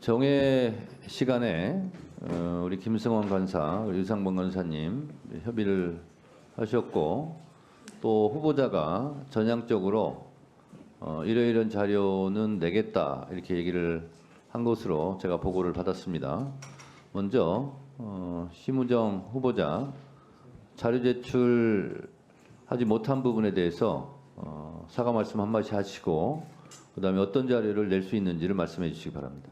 정회 시간에 우리 김승원 간사, 우리 유상범 간사님 협의를 하셨고 또 후보자가 전향적으로 이러이런 자료는 내겠다 이렇게 얘기를 한 것으로 제가 보고를 받았습니다. 먼저 심우정 후보자 자료 제출하지 못한 부분에 대해서 사과 말씀 한마디 하시고 그다음에 어떤 자료를 낼 수 있는지를 말씀해 주시기 바랍니다.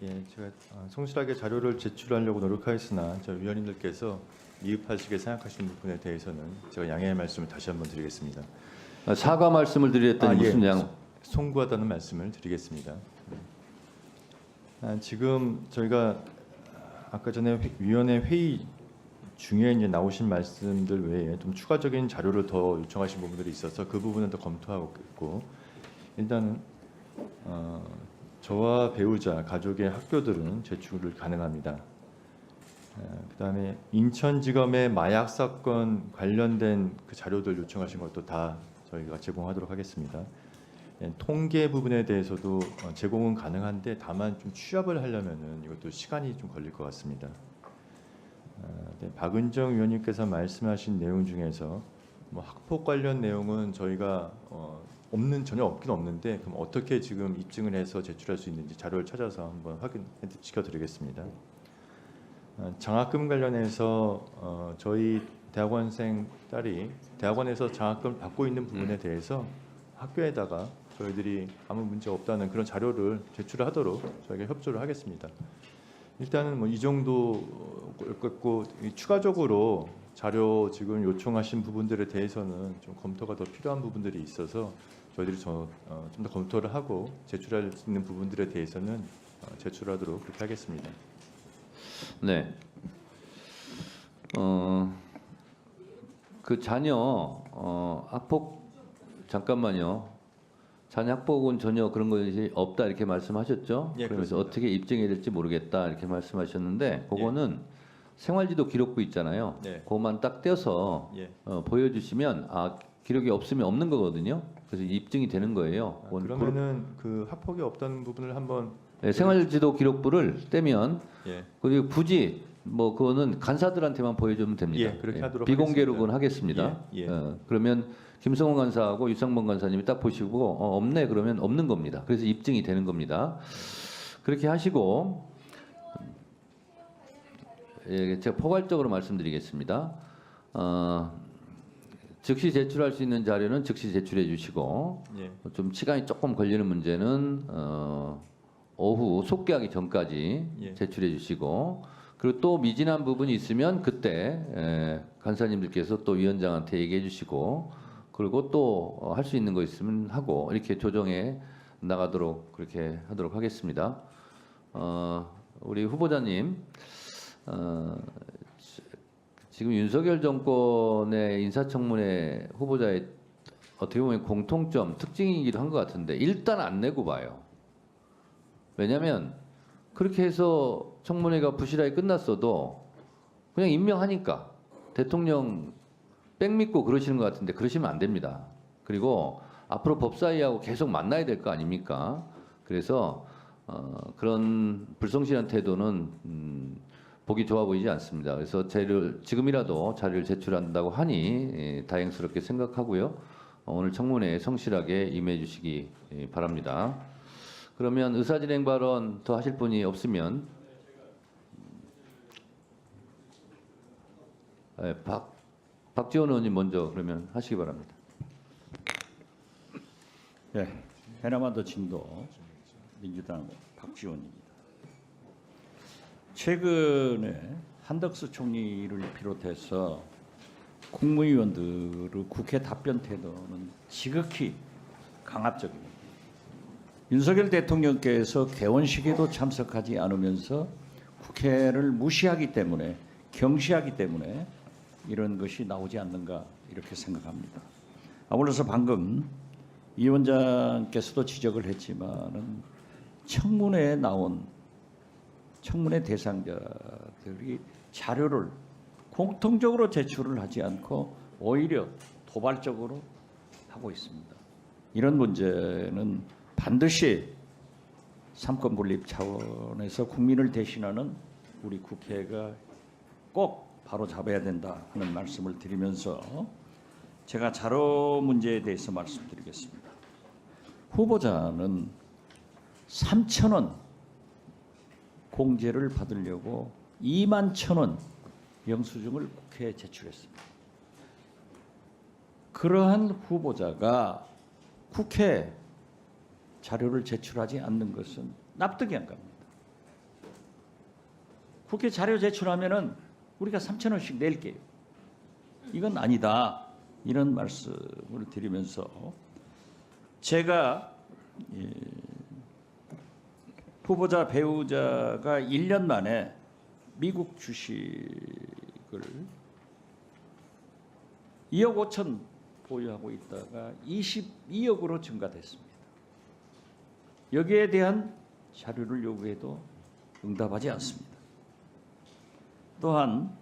예, 제가 성실하게 자료를 제출하려고 노력하였으나 저 위원님들께서 미흡하시게 생각하시는 부분에 대해서는 제가 양해의 말씀을 다시 한번 드리겠습니다. 사과 말씀을 드렸더니 무슨 양? 송구하다는 말씀을 드리겠습니다. 지금 저희가 아까 전에 위원회 회의 중에 이제 나오신 말씀들 외에 좀 추가적인 자료를 더 요청하신 부분들이 있어서 그 부분은 더 검토하고 있고 일단은 저와 배우자 가족의 학교들은 제출을 가능합니다. 그다음에 인천지검의 마약 사건 관련된 그 자료들 요청하신 것도 다 저희가 제공하도록 하겠습니다. 통계 부분에 대해서도 제공은 가능한데 다만 좀 취합을 하려면은 이것도 시간이 좀 걸릴 것 같습니다. 박은정 위원님께서 말씀하신 내용 중에서 뭐 학폭 관련 내용은 저희가 전혀 없긴 없는데 그럼 어떻게 지금 입증을 해서 제출할 수 있는지 자료를 찾아서 한번 확인시켜 드리겠습니다. 장학금 관련해서 저희 대학원생 딸이 대학원에서 장학금을 받고 있는 부분에 대해서 학교에다가 저희들이 아무 문제 없다는 그런 자료를 제출하도록 저희가 협조를 하겠습니다. 일단은 뭐 이 정도였고 추가적으로 자료 지금 요청하신 부분들에 대해서는 좀 검토가 더 필요한 부분들이 있어서 저희들이 좀 더 검토를 하고 제출할 수 있는 부분들에 대해서는 제출하도록 그렇게 하겠습니다. 네. 그 자녀 학폭 잠깐만요. 자녀 학폭은 전혀 그런 것이 없다 이렇게 말씀하셨죠? 예, 그래서 그렇습니다. 어떻게 입증해야 될지 모르겠다 이렇게 말씀하셨는데 그거는 생활지도 기록부 있잖아요. 네. 그것만 딱 떼어서 예. 보여주시면 기록이 없으면 없는 거거든요. 그래서 입증이 되는 거예요. 그러면은 그 학폭이 없다는 부분을 한번 생활지도 기록부를 떼면 예. 그리고 굳이 뭐 그거는 간사들한테만 보여주면 됩니다. 예, 그렇게 하도록 비공개로는 하겠습니다. 예, 예. 그러면 김성원 간사하고 유상범 간사님이 딱 보시고 없네 그러면 없는 겁니다. 그래서 입증이 되는 겁니다. 그렇게 하시고 제가 포괄적으로 말씀드리겠습니다. 즉시 제출할 수 있는 자료는 즉시 제출해 주시고 예. 좀 시간이 조금 걸리는 문제는 오후 속개하기 전까지 예. 제출해 주시고 그리고 또 미진한 부분이 있으면 그때 간사님들께서 또 위원장한테 얘기해 주시고 그리고 또 할 수 있는 거 있으면 하고 이렇게 조정해 나가도록 그렇게 하도록 하겠습니다. 우리 후보자님 지금 윤석열 정권의 인사청문회 후보자의 어떻게 보면 공통점 특징이기도 한 것 같은데 일단 안 내고 봐요. 왜냐하면 그렇게 해서 청문회가 부실하게 끝났어도 그냥 임명하니까 대통령 백 믿고 그러시는 것 같은데 그러시면 안 됩니다. 그리고 앞으로 법사위하고 계속 만나야 될 거 아닙니까? 그래서 그런 불성실한 태도는 보기 좋아 보이지 않습니다. 그래서 지금이라도 자료를 제출한다고 하니 다행스럽게 생각하고요. 오늘 청문회에 성실하게 임해 주시기 바랍니다. 그러면 의사진행 발언 더 하실 분이 없으면 박지원 의원님 먼저 그러면 하시기 바랍니다. 네, 해남한도 진도 민주당 박지원입니다. 최근에 한덕수 총리를 비롯해서 국무위원들의 국회 답변 태도는 지극히 강압적입니다. 윤석열 대통령께서 개원식에도 참석하지 않으면서 국회를 무시하기 때문에 경시하기 때문에 이런 것이 나오지 않는가 이렇게 생각합니다. 아울러서 방금 이 위원장께서도 지적을 했지만은 청문회에 나온 청문회 대상자들이 자료를 공통적으로 제출을 하지 않고 오히려 도발적으로 하고 있습니다. 이런 문제는 반드시 삼권 분립 차원에서 국민을 대신하는 우리 국회가 꼭 바로 잡아야 된다 하는 말씀을 드리면서 제가 자료 문제에 대해서 말씀드리겠습니다. 후보자는 3,000원 공제를 받으려고 21,000원 영수증을 국회에 제출했습니다. 그러한 후보자가 국회에 자료를 제출하지 않는 것은 납득이 안 갑니다. 국회 자료 제출하면은 우리가 3,000원씩 낼게요. 이건 아니다. 이런 말씀을 드리면서 제가 후보자 배우자가 1년 만에 미국 주식을 2억 5천 보유하고 있다가 22억으로 증가됐습니다. 여기에 대한 자료를 요구해도 응답하지 않습니다. 또한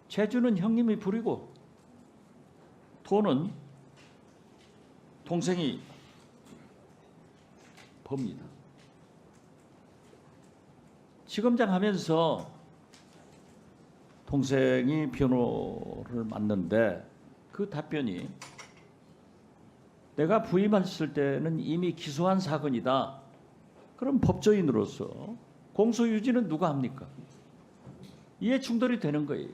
재주는 형님이 부리고 돈은 동생이 법니다. 지검장 하면서 동생이 변호를 맡는데 그 답변이 내가 부임했을 때는 이미 기소한 사건이다. 그럼 법조인으로서 공소유지는 누가 합니까? 이해 충돌이 되는 거예요.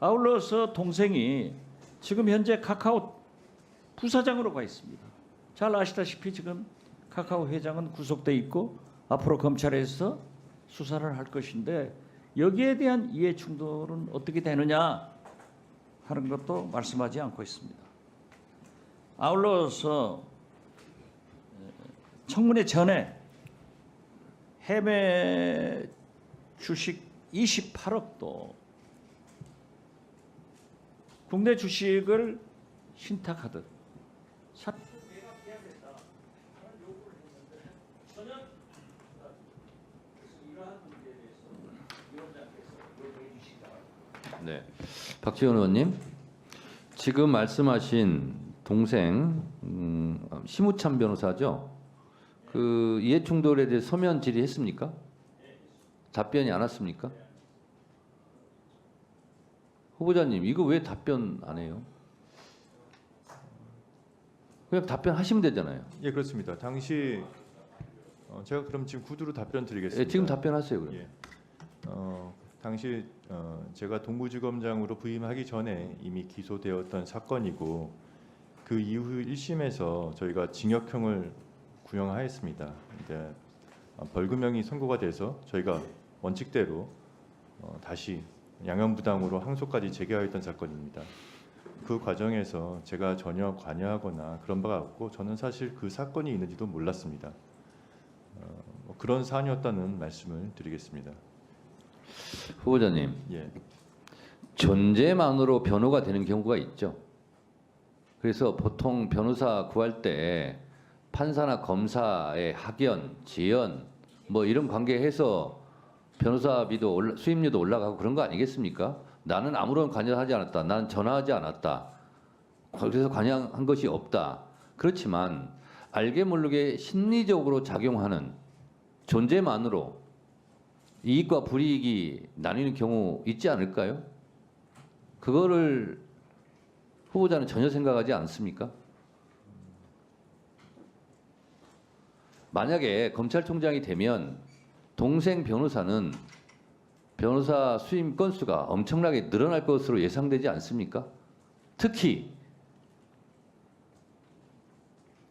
아울러서 동생이 지금 현재 카카오 부사장으로 가 있습니다. 잘 아시다시피 지금 카카오 회장은 구속돼 있고 앞으로 검찰에서 수사를 할 것인데 여기에 대한 이해 충돌은 어떻게 되느냐 하는 것도 말씀하지 않고 있습니다. 아울러서 청문회 전에 해외 주식 28억도 국내 주식을 신탁하듯 네, 박지원 의원님, 지금 말씀하신 동생 심우찬 변호사죠. 그 이해충돌에 대해 서면 질의했습니까? 답변이 안 왔습니까? 후보자님, 이거 왜 답변 안 해요? 그냥 답변하시면 되잖아요. 예, 그렇습니다. 당시 제가 그럼 지금 구두로 답변 드리겠습니다. 예, 지금 답변하세요. 그럼. 예. 당시 제가 동부지검장으로 부임하기 전에 이미 기소되었던 사건이고 그 이후 1심에서 저희가 징역형을 구형하였습니다. 이제 벌금형이 선고가 돼서 저희가 원칙대로 다시 양형부당으로 항소까지 재개하였던 사건입니다. 그 과정에서 제가 전혀 관여하거나 그런 바가 없고 저는 사실 그 사건이 있는지도 몰랐습니다. 그런 사안이었다는 말씀을 드리겠습니다. 후보자님, 예. 존재만으로 변호가 되는 경우가 있죠. 그래서 보통 변호사 구할 때 판사나 검사의 학연, 지연 뭐 이런 관계해서 변호사비도 수임료도 올라가고 그런 거 아니겠습니까? 나는 아무런 관여하지 않았다. 나는 전화하지 않았다. 그래서 관여한 것이 없다. 그렇지만 알게 모르게 심리적으로 작용하는 존재만으로 이익과 불이익이 나뉘는 경우 있지 않을까요? 그거를 후보자는 전혀 생각하지 않습니까? 만약에 검찰총장이 되면 동생 변호사는 변호사 수임 건수가 엄청나게 늘어날 것으로 예상되지 않습니까? 특히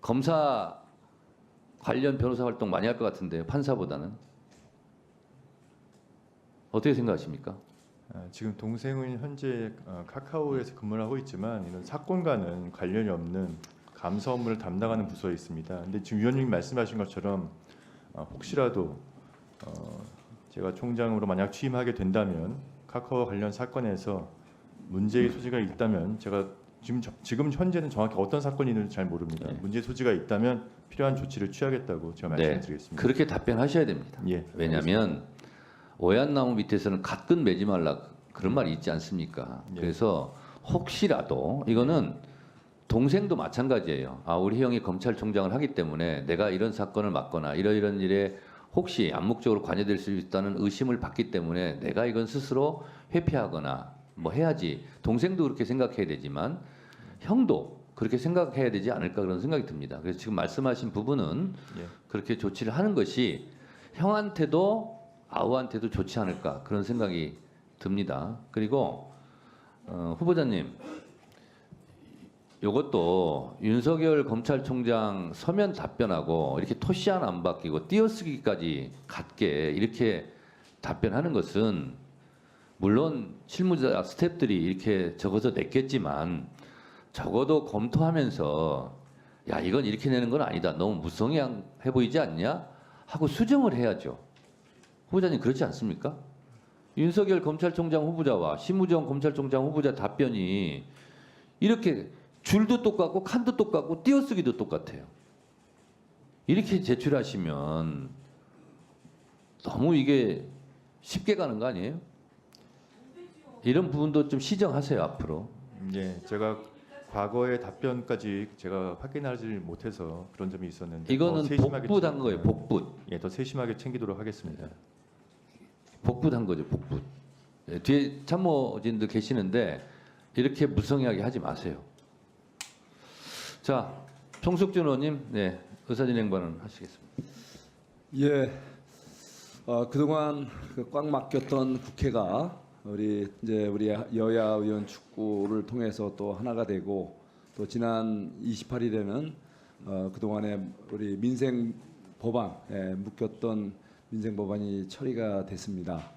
검사 관련 변호사 활동 많이 할 것 같은데요, 판사보다는. 어떻게 생각하십니까? 지금 동생은 현재 카카오에서 근무를 하고 있지만 이런 사건과는 관련이 없는 감사 업무를 담당하는 부서에 있습니다. 근데 지금 위원님 말씀하신 것처럼 혹시라도 제가 총장으로 만약 취임하게 된다면 카카오 관련 사건에서 문제의 소지가 있다면 제가 지금 현재는 정확히 어떤 사건이 있는지 잘 모릅니다. 네. 문제의 소지가 있다면 필요한 조치를 취하겠다고 제가 말씀드리겠습니다. 그렇게 답변하셔야 됩니다. 예, 왜냐하면 오얏나무 밑에서는 갓근 매지 말라 그런 말이 있지 않습니까? 예. 그래서 혹시라도 이거는 동생도 마찬가지예요. 아, 우리 형이 검찰총장을 하기 때문에 내가 이런 사건을 맡거나 이런 일에 혹시 암묵적으로 관여될 수 있다는 의심을 받기 때문에 내가 이건 스스로 회피하거나 뭐 해야지. 동생도 그렇게 생각해야 되지만 형도 그렇게 생각해야 되지 않을까 그런 생각이 듭니다. 그래서 지금 말씀하신 부분은 예. 그렇게 조치를 하는 것이 형한테도 아우한테도 좋지 않을까 그런 생각이 듭니다. 그리고 후보자님, 이것도 윤석열 검찰총장 서면 답변하고 이렇게 토시 하나 안 바뀌고 띄어쓰기까지 같게 이렇게 답변하는 것은 물론 실무자 스태프들이 이렇게 적어서 냈겠지만 적어도 검토하면서 야 이건 이렇게 내는 건 아니다. 너무 무성의해 보이지 않냐? 하고 수정을 해야죠. 후보자님 그렇지 않습니까? 윤석열 검찰총장 후보자와 심우정 검찰총장 후보자 답변이 이렇게 줄도 똑같고 칸도 똑같고 띄어쓰기도 똑같아요. 이렇게 제출하시면 너무 이게 쉽게 가는 거 아니에요? 이런 부분도 좀 시정하세요 앞으로. 예, 제가 과거의 답변까지 제가 확인하지 못해서 그런 점이 있었는데 이거는 더 세심하게 복붙한 거예요. 복붙. 예, 더 세심하게 챙기도록 하겠습니다. 복붙한 거죠. 복붙. 예, 뒤에 참모진들 계시는데 이렇게 무성의하게 하지 마세요. 자, 총숙준 의원님, 네, 의사진행 발언 하시겠습니다. 예, 그동안 꽉 막혔던 국회가 우리 여야 의원 축구를 통해서 또 하나가 되고 또 지난 28일에는 그동안에 우리 민생 법안 묶였던 민생 법안이 처리가 됐습니다.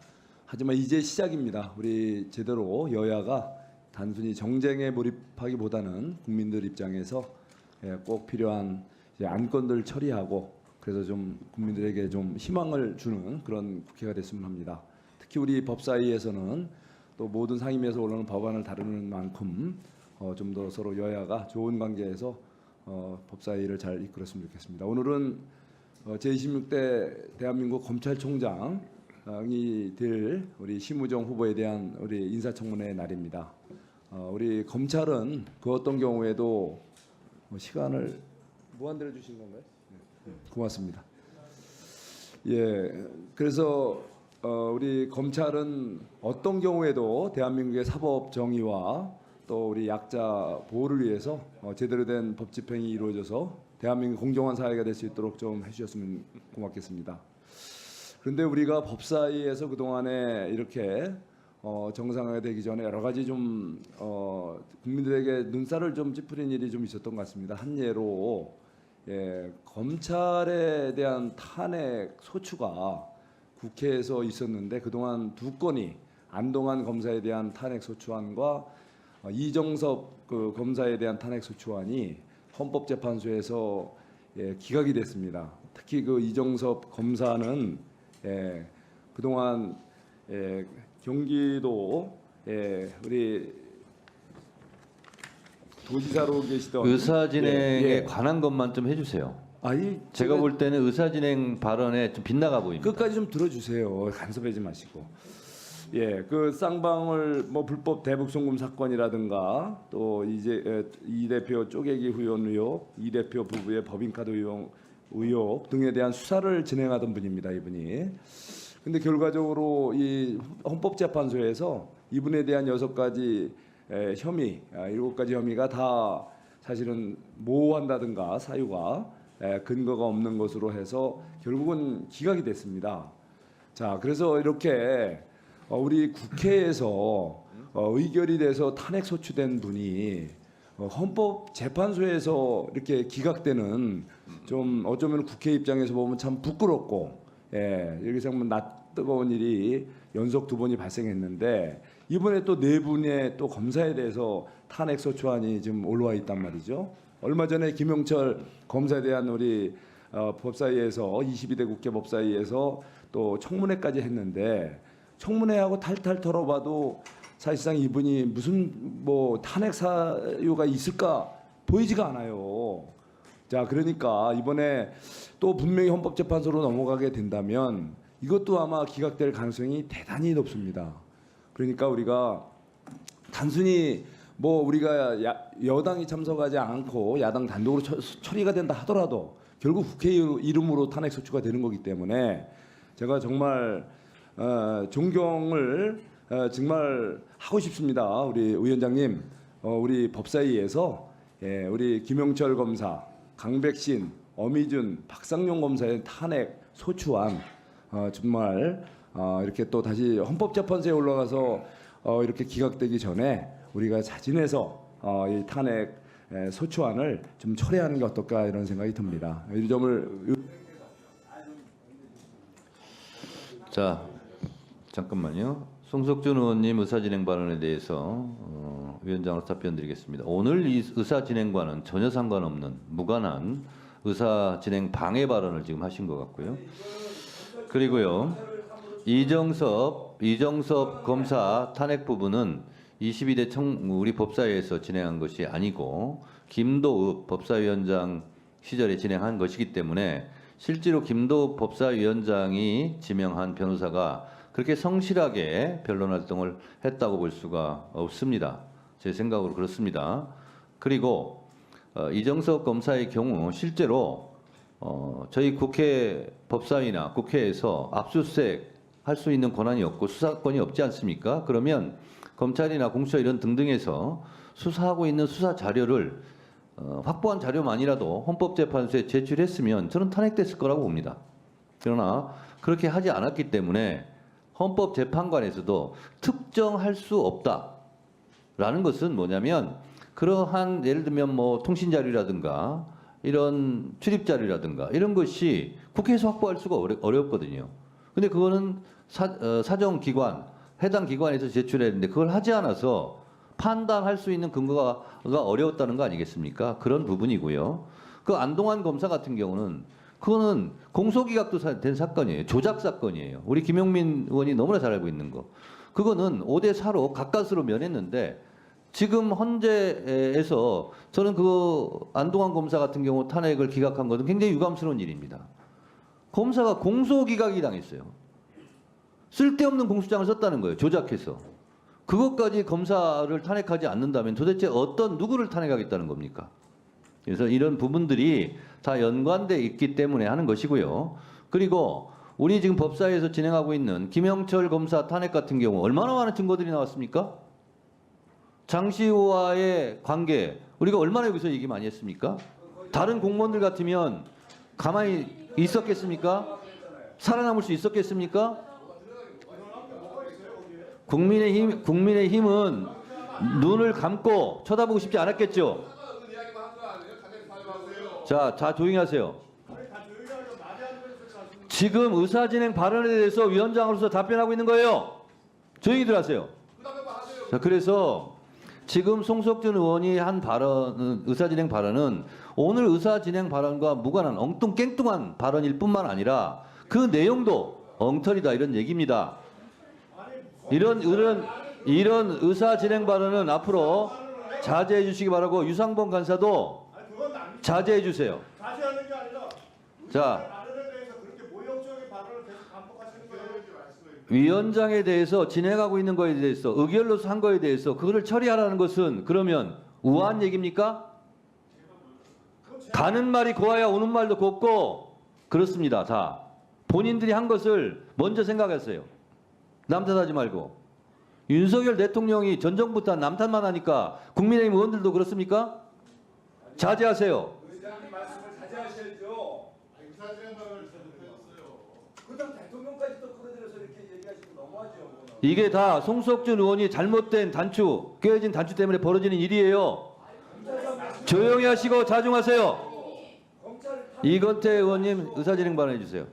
하지만 이제 시작입니다. 우리 제대로 여야가 단순히 정쟁에 몰입하기보다는 국민들 입장에서 꼭 필요한 안건들 처리하고 그래서 좀 국민들에게 좀 희망을 주는 그런 국회가 됐으면 합니다. 특히 우리 법사위에서는 또 모든 상임위에서 올라오는 법안을 다루는 만큼 좀 더 서로 여야가 좋은 관계에서 법사위를 잘 이끌었으면 좋겠습니다. 오늘은 제26대 대한민국 검찰총장이 될 우리 심우정 후보에 대한 우리 인사청문회 날입니다. 우리 검찰은 그 어떤 경우에도 시간을 무한대로 주신 건가요? 네, 고맙습니다. 예, 그래서 우리 검찰은 어떤 경우에도 대한민국의 사법 정의와 또 우리 약자 보호를 위해서 제대로 된 법 집행이 이루어져서 대한민국 공정한 사회가 될 수 있도록 좀 해주셨으면 고맙겠습니다. 그런데 우리가 법사위에서 그 동안에 이렇게 정상화가 되기 전에 여러 가지 좀 국민들에게 눈살을 좀 찌푸린 일이 좀 있었던 것 같습니다. 한 예로 검찰에 대한 탄핵 소추가 국회에서 있었는데 그동안 두 건이 안동환 검사에 대한 탄핵 소추안과 이정섭 그 검사에 대한 탄핵 소추안이 헌법재판소에서 기각이 됐습니다. 특히 그 이정섭 검사는 그동안 경기도 우리 도지사로 계시던 의사진행에 관한 것만 좀 해주세요. 제가 볼 때는 의사진행 발언에 좀 빗나가 보입니다. 끝까지 좀 들어주세요. 간섭하지 마시고. 그 쌍방울 뭐 불법 대북 송금 사건이라든가 또 이제 이 대표 쪼개기 후원 의혹, 이 대표 부부의 법인카드 의혹 등에 대한 수사를 진행하던 분입니다. 이분이. 근데 결과적으로 이 헌법재판소에서 이분에 대한 6가지 혐의, 7가지 혐의가 다 사실은 모호한다든가 사유가 근거가 없는 것으로 해서 결국은 기각이 됐습니다. 자, 그래서 이렇게 우리 국회에서 의결이 돼서 탄핵 소추된 분이 헌법재판소에서 이렇게 기각되는 좀 어쩌면 국회 입장에서 보면 참 부끄럽고 여기서 보면 낯뜨거운 일이 연속 2번이 발생했는데 이번에 또 4분의 또 검사에 대해서 탄핵 소추안이 지금 올라와 있단 말이죠. 얼마 전에 김영철 검사에 대한 우리 법사위에서 22대 국회 법사위에서 또 청문회까지 했는데 청문회하고 탈탈 털어봐도 사실상 이분이 무슨 뭐 탄핵 사유가 있을까 보이지가 않아요. 자, 그러니까 이번에 또 분명히 헌법재판소로 넘어가게 된다면 이것도 아마 기각될 가능성이 대단히 높습니다. 그러니까 우리가 단순히 뭐 우리가 여당이 참석하지 않고 야당 단독으로 처리가 된다 하더라도 결국 국회 이름으로 탄핵 소추가 되는 거기 때문에 제가 정말 존경을 정말 하고 싶습니다. 우리 위원장님, 우리 법사위에서 우리 김영철 검사, 강백신, 어미준, 박상용 검사의 탄핵 소추안 정말 이렇게 또 다시 헌법재판소에 올라가서 이렇게 기각되기 전에 우리가 자진해서 이 탄핵 소추안을 좀 철회하는 게 어떨까 이런 생각이 듭니다. 이 점을 자, 잠깐만요. 송석준 의원님 의사진행 발언에 대해서 위원장으로 답변드리겠습니다. 오늘 이 의사진행과는 전혀 상관없는 무관한 의사진행 방해 발언을 지금 하신 것 같고요. 그리고요, 이정섭 검사 탄핵 부분은 22대 우리 법사위에서 진행한 것이 아니고 김도읍 법사위원장 시절에 진행한 것이기 때문에 실제로 김도읍 법사위원장이 지명한 변호사가 그렇게 성실하게 변론 활동을 했다고 볼 수가 없습니다. 제 생각으로 그렇습니다. 그리고 이정섭 검사의 경우 실제로 저희 국회 법사위나 국회에서 압수수색 할 수 있는 권한이 없고 수사권이 없지 않습니까? 그러면 검찰이나 공수처 이런 등등에서 수사하고 있는 수사 자료를 확보한 자료만이라도 헌법재판소에 제출했으면 저는 탄핵됐을 거라고 봅니다. 그러나 그렇게 하지 않았기 때문에 헌법재판관에서도 특정할 수 없다라는 것은 뭐냐면 그러한 예를 들면 뭐 통신 자료라든가 이런 출입 자료라든가 이런 것이 국회에서 확보할 수가 어렵거든요. 근데 그거는 사정기관 해당 기관에서 제출했는데 그걸 하지 않아서 판단할 수 있는 근거가 어려웠다는 거 아니겠습니까? 그런 부분이고요. 그 안동환 검사 같은 경우는 그거는 공소기각도 된 사건이에요. 조작 사건이에요. 우리 김용민 의원이 너무나 잘 알고 있는 거. 그거는 5대 4로 가까스로 면했는데 지금 헌재에서 저는 그 안동환 검사 같은 경우 탄핵을 기각한 것은 굉장히 유감스러운 일입니다. 검사가 공소기각이 당했어요. 쓸데없는 공소장을 썼다는 거예요. 조작해서. 그것까지 검사를 탄핵하지 않는다면 도대체 누구를 탄핵하겠다는 겁니까? 그래서 이런 부분들이 다 연관돼 있기 때문에 하는 것이고요. 그리고 우리 지금 법사위에서 진행하고 있는 김영철 검사 탄핵 같은 경우 얼마나 많은 증거들이 나왔습니까? 장시호와의 관계 우리가 얼마나 여기서 얘기 많이 했습니까? 다른 공무원들 같으면 가만히 있었겠습니까? 살아남을 수 있었겠습니까? 국민의힘은 눈을 감고 쳐다보고 싶지 않았겠죠. 자, 조용히 하세요. 지금 의사진행 발언에 대해서 위원장으로서 답변하고 있는 거예요. 조용히들 하세요. 자, 그래서 지금 송석준 의원이 한 발언은 의사진행 발언은 오늘 의사진행 발언과 무관한 엉뚱깽뚱한 발언일 뿐만 아니라 그 내용도 엉터리다 이런 얘기입니다. 이런 의사진행 발언은 앞으로 자제해 주시기 바라고 유상범 간사도 자제해 주세요. 자제하는 게 아니라 자, 발언에 대해서 그렇게 모욕적인 발언을 계속 반복하시는 거예요. 위원장에 대해서 진행하고 있는 거에 대해서 의결로서 한 거에 대해서 그거를 처리하라는 것은 그러면 우아한 얘기입니까? 가는 말이 고와야 오는 말도 곱고 그렇습니다. 자, 본인들이 한 것을 먼저 생각하세요. 남 탓하지 말고. 윤석열 대통령이 전 정부부터 남탓만 하니까 국민의힘 의원들도 그렇습니까? 자제하세요. 의장님 말씀을 자제하셔야죠. 그다음 대통령까지 또 끌어들여서 이렇게 얘기하시면 너무하죠. 이게 다 송석준 의원이 잘못된 단추, 깨어진 단추 때문에 벌어지는 일이에요. 조용히 하시고 자중하세요. 이건태 의원님 의사진행 발언해 주세요.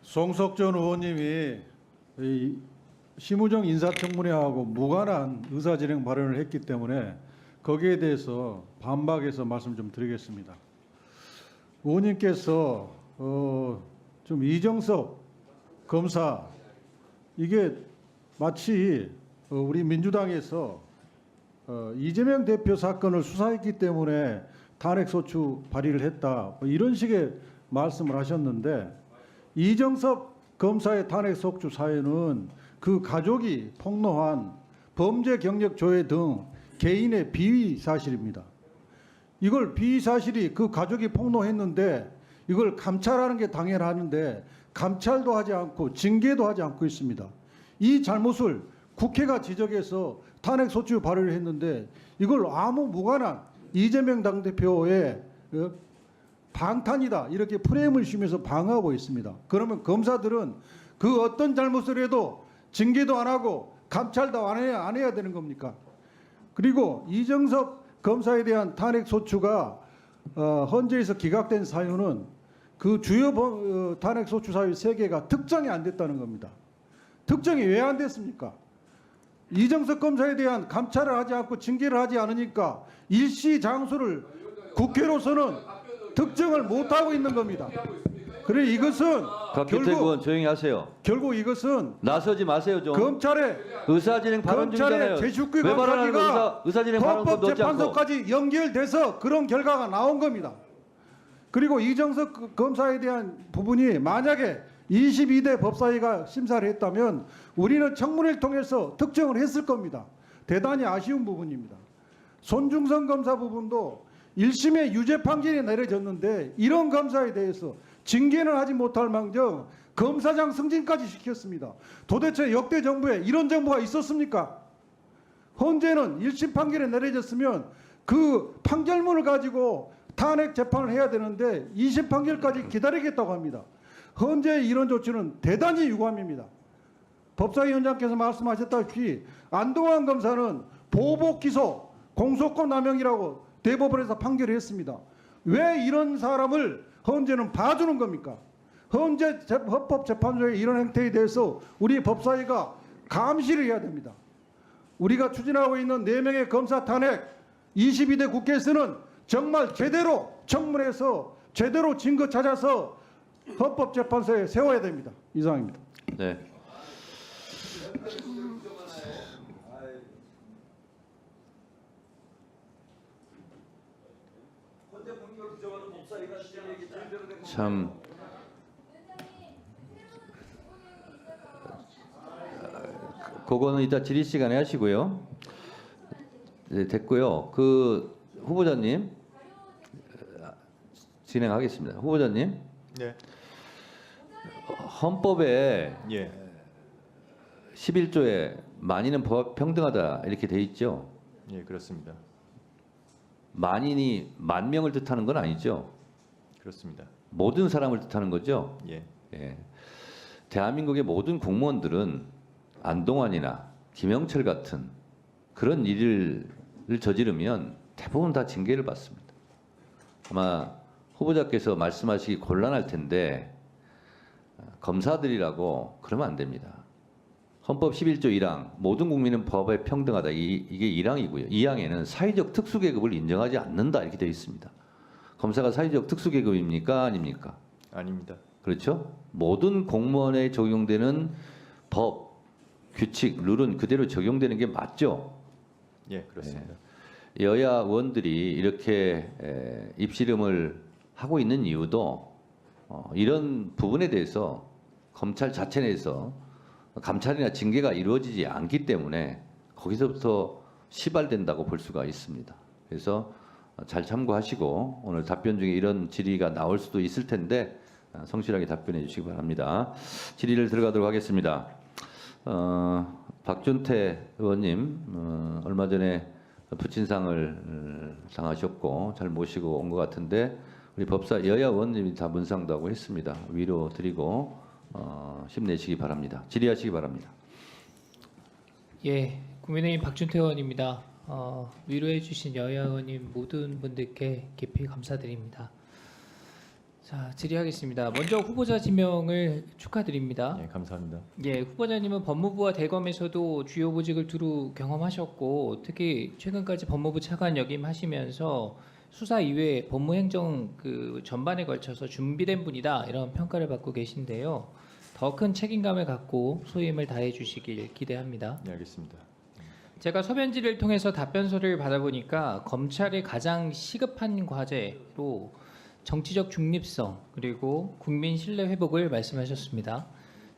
송석준 의원님이 이 심우정 인사청문회하고 무관한 의사진행 발언을 했기 때문에 거기에 대해서 반박해서 말씀 좀 드리겠습니다. 의원님께서 좀 이정섭 검사 이게 마치 우리 민주당에서 이재명 대표 사건을 수사했기 때문에 탄핵소추 발의를 했다 이런 식의 말씀을 하셨는데 이정섭 검사의 탄핵소추 사유는 그 가족이 폭로한 범죄 경력 조회 등 개인의 비위 사실입니다. 이걸 비위 사실이 그 가족이 폭로했는데 이걸 감찰하는 게 당연하는데 감찰도 하지 않고 징계도 하지 않고 있습니다. 이 잘못을 국회가 지적해서 탄핵 소추 발의를 했는데 이걸 아무 무관한 이재명 당대표의 방탄이다 이렇게 프레임을 씌우면서 방어하고 있습니다. 그러면 검사들은 그 어떤 잘못을 해도 징계도 안 하고 감찰도 안 해야 되는 겁니까? 그리고 이정섭 검사에 대한 탄핵 소추가 헌재에서 기각된 사유는 그 주요 탄핵 소추 사유 3개가 특정이 안 됐다는 겁니다. 특정이 왜 안 됐습니까? 이정석 검사에 대한 감찰을 하지 않고 징계를 하지 않으니까 일시 장소를 국회로서는 특정을 못하고 있는 겁니다. 그래 이것은 박규택 의원 조용히 하세요. 결국 이것은 나서지 마세요 좀. 검찰의 의사진행 발언 중이잖아요. 제주권 왜 발언하는 거 감사기가 의사진행 발언도 넣지 않고. 헌법재판소까지 연결돼서 그런 결과가 나온 겁니다. 그리고 이정석 검사에 대한 부분이 만약에 22대 법사위가 심사를 했다면 우리는 청문회를 통해서 특정을 했을 겁니다. 대단히 아쉬운 부분입니다. 손중성 검사 부분도 1심에 유죄 판결이 내려졌는데 이런 검사에 대해서 징계는 하지 못할 망정 검사장 승진까지 시켰습니다. 도대체 역대 정부에 이런 정부가 있었습니까? 헌재는 1심 판결이 내려졌으면 그 판결문을 가지고 탄핵 재판을 해야 되는데 2심 판결까지 기다리겠다고 합니다. 헌재의 이런 조치는 대단히 유감입니다. 법사위원장께서 말씀하셨다시피 안동환 검사는 보복 기소, 공소권 남용이라고 대법원에서 판결을 했습니다. 왜 이런 사람을 헌재는 봐주는 겁니까? 헌법재판소의 이런 행태에 대해서 우리 법사위가 감시를 해야 됩니다. 우리가 추진하고 있는 4명의 검사 탄핵 22대 국회에서는 정말 제대로 청문회에서 제대로 증거 찾아서 헌법재판소에 세워야 됩니다. 이상입니다. 네. 참 그거는 이따 질의 시간에 하시고요. 네, 됐고요. 그 후보자님 진행하겠습니다. 후보자님. 네. 헌법에 예. 11조에 만인은 평등하다 이렇게 돼 있죠. 예, 그렇습니다. 만인이 만 명을 뜻하는 건 아니죠. 그렇습니다. 모든 사람을 뜻하는 거죠. 예. 예. 대한민국의 모든 공무원들은 안동환이나 김영철 같은 그런 일을 저지르면 대부분 다 징계를 받습니다. 아마 후보자께서 말씀하시기 곤란할 텐데 검사들이라고 그러면 안 됩니다. 헌법 11조 1항 모든 국민은 법에 평등하다 이게 1항이고요. 2항에는 사회적 특수계급을 인정하지 않는다 이렇게 되어 있습니다. 검사가 사회적 특수계급입니까? 아닙니까? 아닙니다. 그렇죠? 모든 공무원에 적용되는 법, 규칙, 룰은 그대로 적용되는 게 맞죠? 예, 그렇습니다. 여야 의원들이 이렇게 입씨름을 하고 있는 이유도 이런 부분에 대해서 검찰 자체 내에서 감찰이나 징계가 이루어지지 않기 때문에 거기서부터 시발된다고 볼 수가 있습니다. 그래서 잘 참고하시고 오늘 답변 중에 이런 질의가 나올 수도 있을 텐데 성실하게 답변해 주시기 바랍니다. 질의를 들어가도록 하겠습니다. 박준태 의원님 얼마 전에 부친상을 당하셨고 잘 모시고 온 것 같은데 우리 법사 여야 의원님이 다 문상도 하고 했습니다. 위로 드리고 힘내시기 바랍니다. 질의하시기 바랍니다. 예, 국민의힘 박준태 의원입니다. 위로해 주신 여야 의원님 모든 분들께 깊이 감사드립니다. 자, 질의하겠습니다. 먼저 후보자 지명을 축하드립니다. 예, 감사합니다. 예, 후보자님은 법무부와 대검에서도 주요 보직을 두루 경험하셨고 특히 최근까지 법무부 차관 역임하시면서 수사 이외에 법무행정 그 전반에 걸쳐서 준비된 분이다 이런 평가를 받고 계신데요. 더 큰 책임감을 갖고 소임을 다해 주시길 기대합니다. 네, 알겠습니다. 제가 서면지를 통해서 답변서를 받아보니까 검찰의 가장 시급한 과제로 정치적 중립성 그리고 국민 신뢰 회복을 말씀하셨습니다.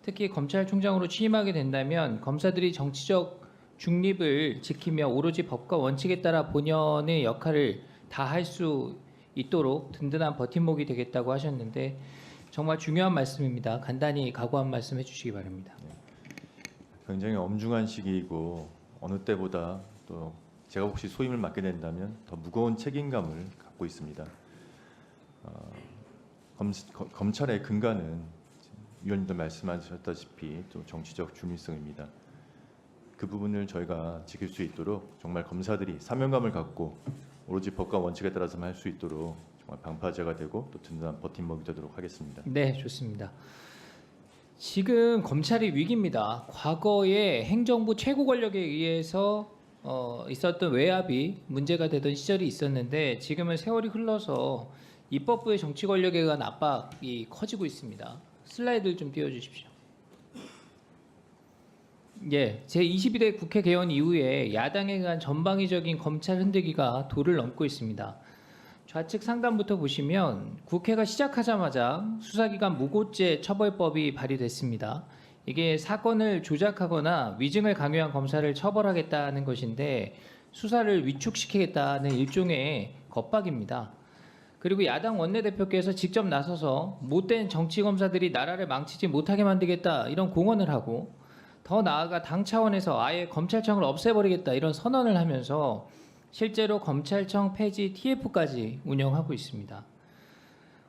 특히 검찰총장으로 취임하게 된다면 검사들이 정치적 중립을 지키며 오로지 법과 원칙에 따라 본연의 역할을 다 할 수 있도록 든든한 버팀목이 되겠다고 하셨는데 정말 중요한 말씀입니다. 간단히 각오한 말씀 해주시기 바랍니다. 굉장히 엄중한 시기이고 어느 때보다 또 제가 혹시 소임을 맡게 된다면 더 무거운 책임감을 갖고 있습니다. 검찰의 근간은 위원님도 말씀하셨다시피 또 정치적 중립성입니다. 그 부분을 저희가 지킬 수 있도록 정말 검사들이 사명감을 갖고 오로지 법과 원칙에 따라서만 할 수 있도록 정말 방파제가 되고 또 든든한 버팀목이 되도록 하겠습니다. 네, 좋습니다. 지금 검찰이 위기입니다. 과거에 행정부 최고 권력에 의해서 있었던 외압이 문제가 되던 시절이 있었는데 지금은 세월이 흘러서 입법부의 정치 권력에 의한 압박이 커지고 있습니다. 슬라이드를 좀 띄워주십시오. 예, 제22대 국회 개원 이후에 야당에 의한 전방위적인 검찰 흔들기가 도를 넘고 있습니다. 좌측 상단부터 보시면 국회가 시작하자마자 수사기관 무고죄 처벌법이 발의됐습니다. 이게 사건을 조작하거나 위증을 강요한 검사를 처벌하겠다는 것인데 수사를 위축시키겠다는 일종의 겁박입니다. 그리고 야당 원내대표께서 직접 나서서 못된 정치검사들이 나라를 망치지 못하게 만들겠다 이런 공언을 하고 더 나아가 당 차원에서 아예 검찰청을 없애버리겠다 이런 선언을 하면서 실제로 검찰청 폐지 TF까지 운영하고 있습니다.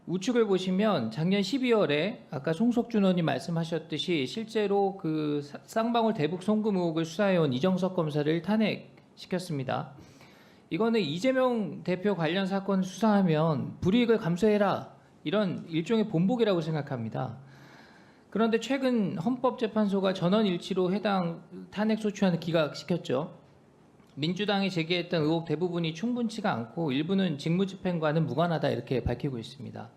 우측을 보시면 작년 12월에 아까 송석준 의원님 말씀하셨듯이 실제로 그 쌍방울 대북 송금 의혹을 수사해온 이정석 검사를 탄핵시켰습니다. 이거는 이재명 대표 관련 사건 수사하면 불이익을 감수해라 이런 일종의 본보기라고 생각합니다. 그런데 최근 헌법재판소가 전원일치로 해당 탄핵소추안을 기각시켰죠. 민주당이 제기했던 의혹 대부분이 충분치가 않고 일부는 직무집행과는 무관하다 이렇게 밝히고 있습니다.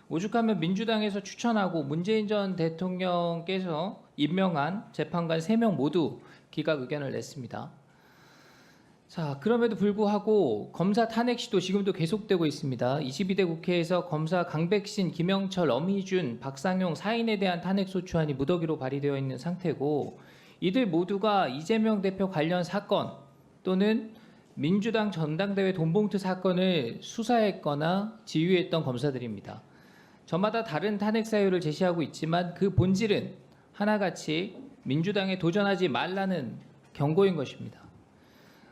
오죽하면 민주당에서 추천하고 문재인 전 대통령께서 임명한 재판관 3명 모두 기각 의견을 냈습니다. 자, 그럼에도 불구하고 검사 탄핵 시도 지금도 계속되고 있습니다. 22대 국회에서 검사 강백신, 김영철, 엄희준, 박상용 4인에 대한 탄핵 소추안이 무더기로 발의되어 있는 상태고 이들 모두가 이재명 대표 관련 사건 또는 민주당 전당대회 돈봉투 사건을 수사했거나 지휘했던 검사들입니다. 저마다 다른 탄핵 사유를 제시하고 있지만 그 본질은 하나같이 민주당에 도전하지 말라는 경고인 것입니다.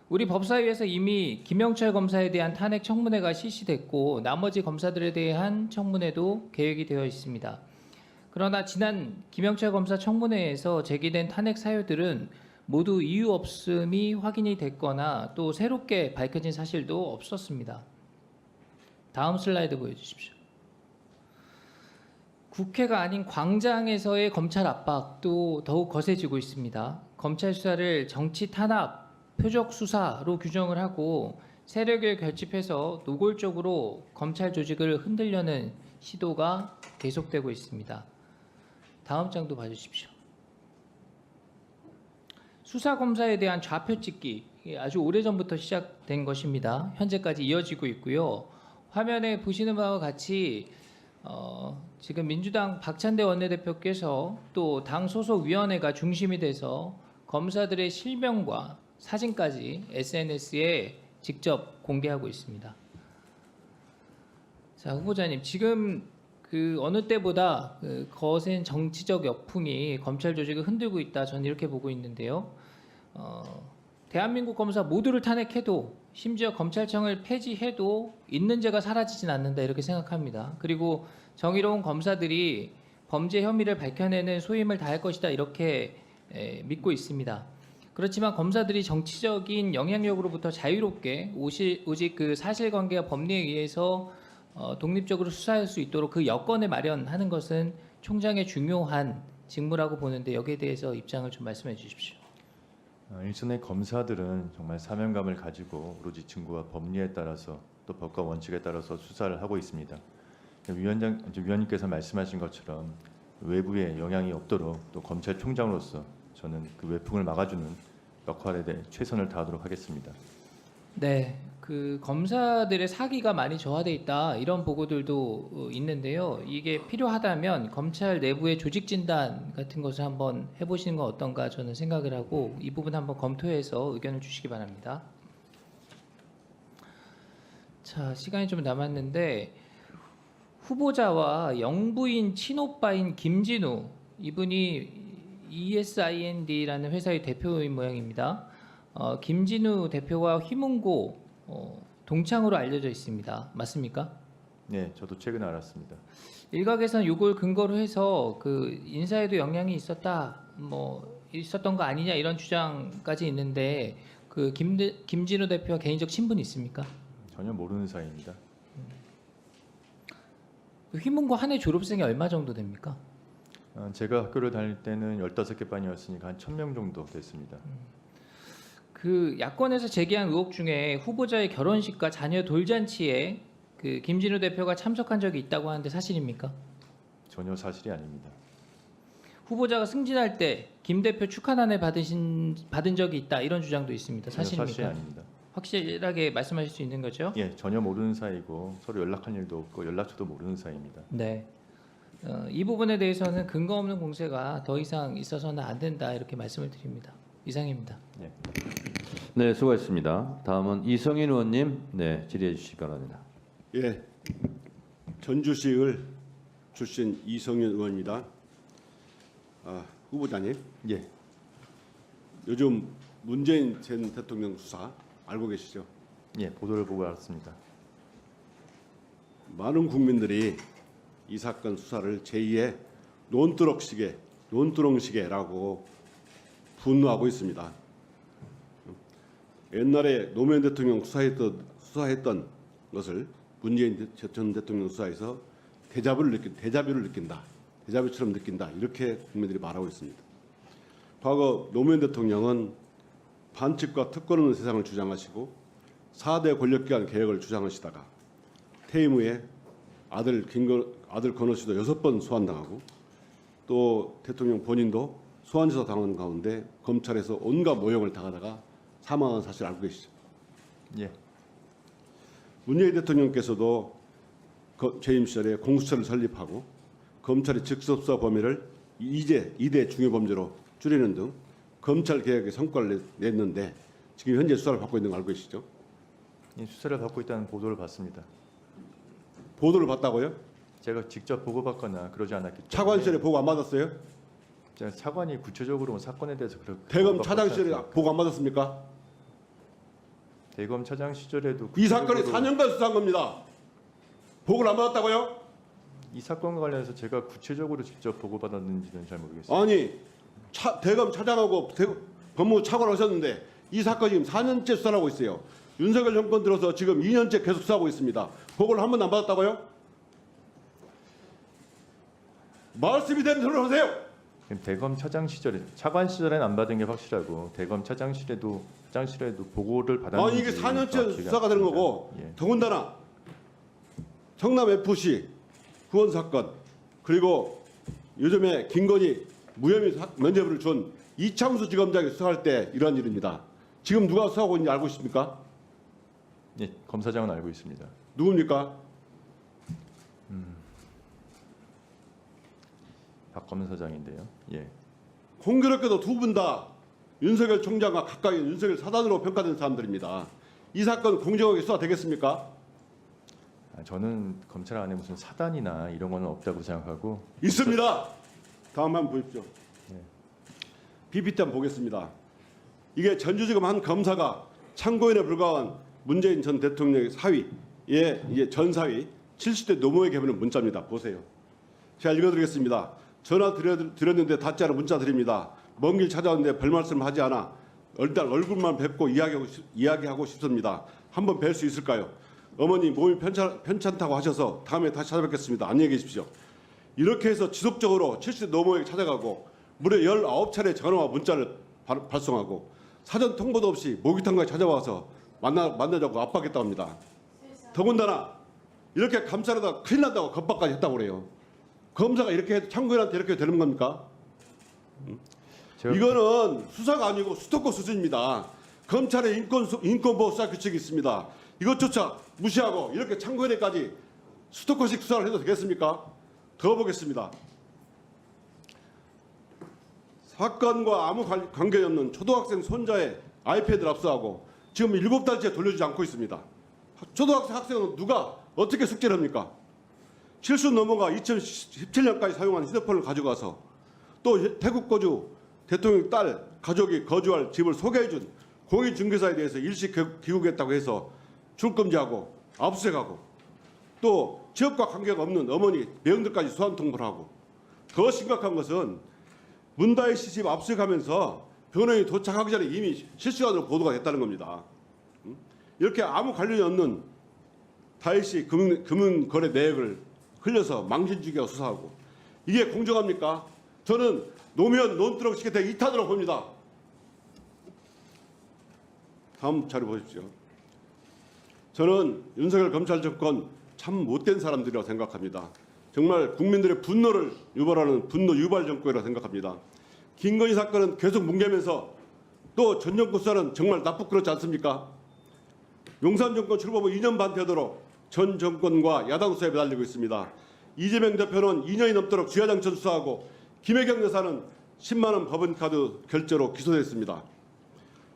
우리 법사위에서 이미 김영철 검사에 대한 탄핵 청문회가 실시됐고 나머지 검사들에 대한 청문회도 계획이 되어 있습니다. 그러나 지난 김영철 검사 청문회에서 제기된 탄핵 사유들은 모두 이유 없음이 확인이 됐거나 또 새롭게 밝혀진 사실도 없었습니다. 다음 슬라이드 보여주십시오. 국회가 아닌 광장에서의 검찰 압박도 더욱 거세지고 있습니다. 검찰 수사를 정치 탄압, 표적 수사로 규정을 하고 세력을 결집해서 노골적으로 검찰 조직을 흔들려는 시도가 계속되고 있습니다. 다음 장도 봐주십시오. 수사검사에 대한 좌표 찍기 아주 오래전부터 시작된 것입니다. 현재까지 이어지고 있고요. 화면에 보시는 바와 같이 지금 민주당 박찬대 원내대표께서 또 당 소속 위원회가 중심이 돼서 검사들의 실명과 사진까지 SNS에 직접 공개하고 있습니다. 자, 후보자님, 지금 그 어느 때보다 그 거센 정치적 역풍이 검찰 조직을 흔들고 있다. 저는 이렇게 보고 있는데요. 대한민국 검사 모두를 탄핵해도 심지어 검찰청을 폐지해도 있는 죄가 사라지진 않는다 이렇게 생각합니다. 그리고 정의로운 검사들이 범죄 혐의를 밝혀내는 소임을 다할 것이다 이렇게 믿고 있습니다. 그렇지만 검사들이 정치적인 영향력으로부터 자유롭게 오직 그 사실관계와 법리에 의해서 독립적으로 수사할 수 있도록 그 여건을 마련하는 것은 총장의 중요한 직무라고 보는데 여기에 대해서 입장을 좀 말씀해 주십시오. 일선의 검사들은 정말 사명감을 가지고 오로지 증거와 법리에 따라서 또 법과 원칙에 따라서 수사를 하고 있습니다. 위원님께서 말씀하신 것처럼 외부에 영향이 없도록 또 검찰총장으로서 저는 그 외풍을 막아주는 역할에 대해 최선을 다하도록 하겠습니다. 네, 그 검사들의 사기가 많이 저하돼 있다 이런 보고들도 있는데요. 이게 필요하다면 검찰 내부의 조직 진단 같은 것을 한번 해보시는 건 어떤가 저는 생각을 하고 이 부분 한번 검토해서 의견을 주시기 바랍니다. 자, 시간이 좀 남았는데 후보자와 영부인 친오빠인 김진우 이분이 ESIND라는 회사의 대표인 모양입니다. 김진우 대표와 휘문고 동창으로 알려져 있습니다. 맞습니까? 네, 저도 최근에 알았습니다. 일각에서는 이걸 근거로 해서 그 인사에도 영향이 있었다, 뭐 있었던 거 아니냐 이런 주장까지 있는데 그 김진우 대표와 개인적 친분이 있습니까? 전혀 모르는 사이입니다. 그 휘문고 한 해 졸업생이 얼마 정도 됩니까? 제가 학교를 다닐 때는 15개 반이었으니까 한 1000명 정도 됐습니다. 그 야권에서 제기한 의혹 중에 후보자의 결혼식과 자녀 돌잔치에 그 김진우 대표가 참석한 적이 있다고 하는데 사실입니까? 전혀 사실이 아닙니다. 후보자가 승진할 때 김 대표 축하난을 받은 적이 있다 이런 주장도 있습니다. 전혀 사실이 사실입니까? 아닙니다. 확실하게 말씀하실 수 있는 거죠? 예, 전혀 모르는 사이고 서로 연락한 일도 없고 연락처도 모르는 사이입니다. 네. 이 부분에 대해서는 근거 없는 공세가 더 이상 있어서는 안 된다 이렇게 말씀을 드립니다. 이상입니다. 네, 수고하셨습니다. 다음은 이성인 의원님, 네, 질의해 주시기 바랍니다. 예, 전주시을 출신 이성윤 의원입니다. 후보자님, 예, 요즘 문재인 전 대통령 수사 알고 계시죠? 예, 보도를 보고 알았습니다. 많은 국민들이 이 사건 수사를 제2의 논두렁시계라고 분노하고 있습니다. 옛날에 노무현 대통령 수사했던 것을 문재인 전 대통령 수사에서 데자뷰를 느낀다. 데자뷰처럼 느낀다. 이렇게 국민들이 말하고 있습니다. 과거 노무현 대통령은 반칙과 특권 없는 세상을 주장하시고 4대 권력기관 개혁을 주장하시다가 퇴임 후에 아들 건호 씨도 6번 소환당하고 또 대통령 본인도 소환조사 당하는 가운데 검찰에서 온갖 모욕을 당하다가 사망한 사실 알고 계시죠? 예, 문재인 대통령께서도 재임 시절에 공수처를 설립하고 검찰의 직접수사 범위를 2대 중요범죄로 줄이는 등 검찰 개혁의 성과를 냈는데 지금 현재 수사를 받고 있는 거 알고 계시죠? 예, 수사를 받고 있다는 보도를 봤습니다. 보도를 받다고요? 제가 직접 보고받거나 그러지 않았기 때문에 차관실에 보고 안 받았어요? 제가 차관이 구체적으로 사건에 대해서 그렇게 대검 보고받고 차장실에 있지 보고 안 받았습니까? 대검 차장 시절에도 이 사건이 구체적으로 4년간 수사한 겁니다. 보고를 안 받았다고요? 이 사건과 관련해서 제가 구체적으로 직접 보고받았는지는 잘 모르겠습니다. 아니 대검 차장하고 법무부 차관 하셨는데 이 사건이 지금 4년째 수사를 하고 있어요. 윤석열 정권 들어서 지금 2년째 계속 수사하고 있습니다. 보고를 한 번도 안 받았다고요? 말씀이 되는 소리를 하세요. 대검 차장 시절에 차관 시절엔 안 받은 게 확실하고 대검 차장실에도 보고를 받았는지 아니 이게 4년째 정확히가 수사가 되는 없습니다. 거고 예. 더군다나 성남 FC 후원 사건 그리고 요즘에 김건희 무혐의 면죄부를 준 이창수 지검장이 수사할 때 이런 일입니다. 지금 누가 수사하고 있는지 알고 있습니까? 예, 검사장은 알고 있습니다. 누굽니까? 박 검사장인데요. 예, 공교롭게도 두 분 다 윤석열 총장과 가까이 윤석열 사단으로 평가된 사람들입니다. 이 사건 공정하게 수사되겠습니까? 저는 검찰 안에 무슨 사단이나 이런 거는 없다고 생각하고 있습니다. 다음 한번 보십시오. 네. PPT 한번 보겠습니다. 이게 전주지검 한 검사가 참고인에 불과한 문재인 전 대통령의 사위의 이제 전 사위 70대 노모에게 보낸 문자입니다. 보세요. 제가 읽어드리겠습니다. 전화 드렸는데 닿지 않은 문자 드립니다. 먼 길 찾아왔는데 별 말씀 하지 않아 일단 얼굴만 뵙고 이야기하고 싶습니다. 한번 뵐 수 있을까요? 어머니 몸이 편찮다고 하셔서 다음에 다시 찾아뵙겠습니다. 안녕히 계십시오. 이렇게 해서 지속적으로 70대 노모에게 찾아가고 무려 19차례 전화와 문자를 발송하고 사전 통보도 없이 모기탕까지 찾아와서 만나자고 압박했다고 합니다. 더군다나 이렇게 감싸려다 큰일 난다고 겁박까지 했다고 그래요. 검사가 이렇게 해도 참고인한테 이렇게 되는 겁니까? 제가 이거는 수사가 아니고 스토커 수준입니다. 검찰의 인권보호 수사 규칙이 있습니다. 이것조차 무시하고 이렇게 참고인에까지 수도권식 수사를 해도 되겠습니까? 더 보겠습니다. 사건과 아무 관계 없는 초등학생 손자의 아이패드를 압수하고 지금 7달째 돌려주지 않고 있습니다. 초등학생 학생은 누가 어떻게 숙제를 합니까? 실수 넘어가 2017년까지 사용한 휴대폰을 가져가서 또 태국 거주 대통령 딸 가족이 거주할 집을 소개해준 공인중개사에 대해서 일시 귀국했다고 해서 출금지하고 압수해가고 또 지역과 관계가 없는 어머니 매형들까지 소환 통보를 하고 더 심각한 것은 문다혜 씨 집 압수해가면서 변호인이 도착하기 전에 이미 실시간으로 보도가 됐다는 겁니다. 이렇게 아무 관련이 없는 다혜 씨 금융거래 내역을 흘려서 망신주기하고 수사하고 이게 공정합니까? 저는 노무현 논두렁 시계대 2탄으로 봅니다. 다음 자료 보십시오. 저는 윤석열 검찰 정권 참 못된 사람들이라고 생각합니다. 정말 국민들의 분노를 유발하는 분노 유발 정권이라고 생각합니다. 김건희 사건은 계속 뭉개면서 또 전 정권 수사는 정말 나쁘지 않습니까? 용산 정권 출범 후 2년 반 되도록 전 정권과 야당 수사에 매달리고 있습니다. 이재명 대표는 2년이 넘도록 주야장천 수사하고 김혜경 여사는 10만 원 법인카드 결제로 기소됐습니다.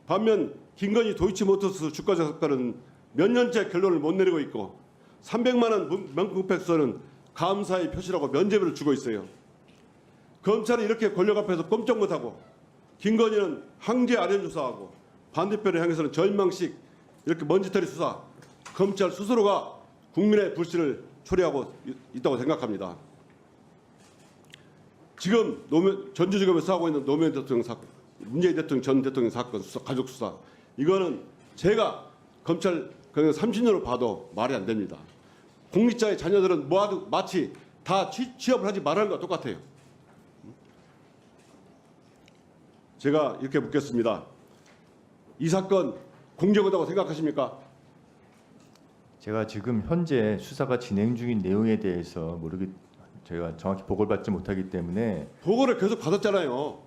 반면 김건희 도이치모터스 주가조 사건은 몇 년째 결론을 못 내리고 있고 300만 원 명품백서는 감사의 표시라고 면죄부를 주고 있어요. 검찰이 이렇게 권력 앞에서 꼼짝 못하고 김건희는 항제 아련 조사하고 반대편을 향해서는 절망식 이렇게 먼지털이 수사, 검찰 스스로가 국민의 불신을 초래하고 있다고 생각합니다. 지금 전주지검에 수사하고 있는 노무현 대통령 사건, 문재인 대통령 전 대통령 사건 수사, 가족 수사 이거는 제가 검찰 30년을 봐도 말이 안 됩니다. 공직자의 자녀들은 마치 다 취업을 하지 말라는 것과 똑같아요. 제가 이렇게 묻겠습니다. 이 사건 공정하다고 생각하십니까? 제가 지금 현재 수사가 진행 중인 내용에 대해서 제가 정확히 보고를 받지 못하기 때문에 보고를 계속 받았잖아요.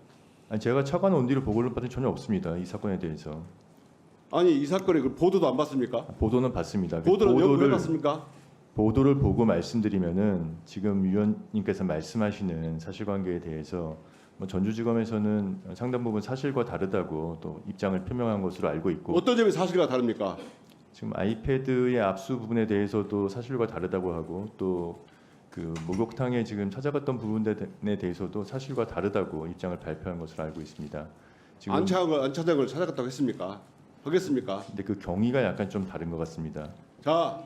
아니, 제가 차관 원디로 보고를 받은 전혀 없습니다. 이 사건에 대해서. 아니 이 사건의 그 보도도 안 봤습니까? 보도는 봤습니다. 보도는 왜 봤습니까? 보도를 보고 말씀드리면은 지금 위원님께서 말씀하시는 사실관계에 대해서 전주지검에서는 상당 부분 사실과 다르다고 또 입장을 표명한 것으로 알고 있고 어떤 점이 사실과 다릅니까? 지금 아이패드의 압수 부분에 대해서도 사실과 다르다고 하고 또 그 목욕탕에 지금 찾아갔던 부분에 대해서도 사실과 다르다고 입장을 발표한 것으로 알고 있습니다. 지금 안 찾아간 걸 찾아갔다고 했습니까? 하겠습니까? 근데 그 경위가 약간 좀 다른 것 같습니다. 자,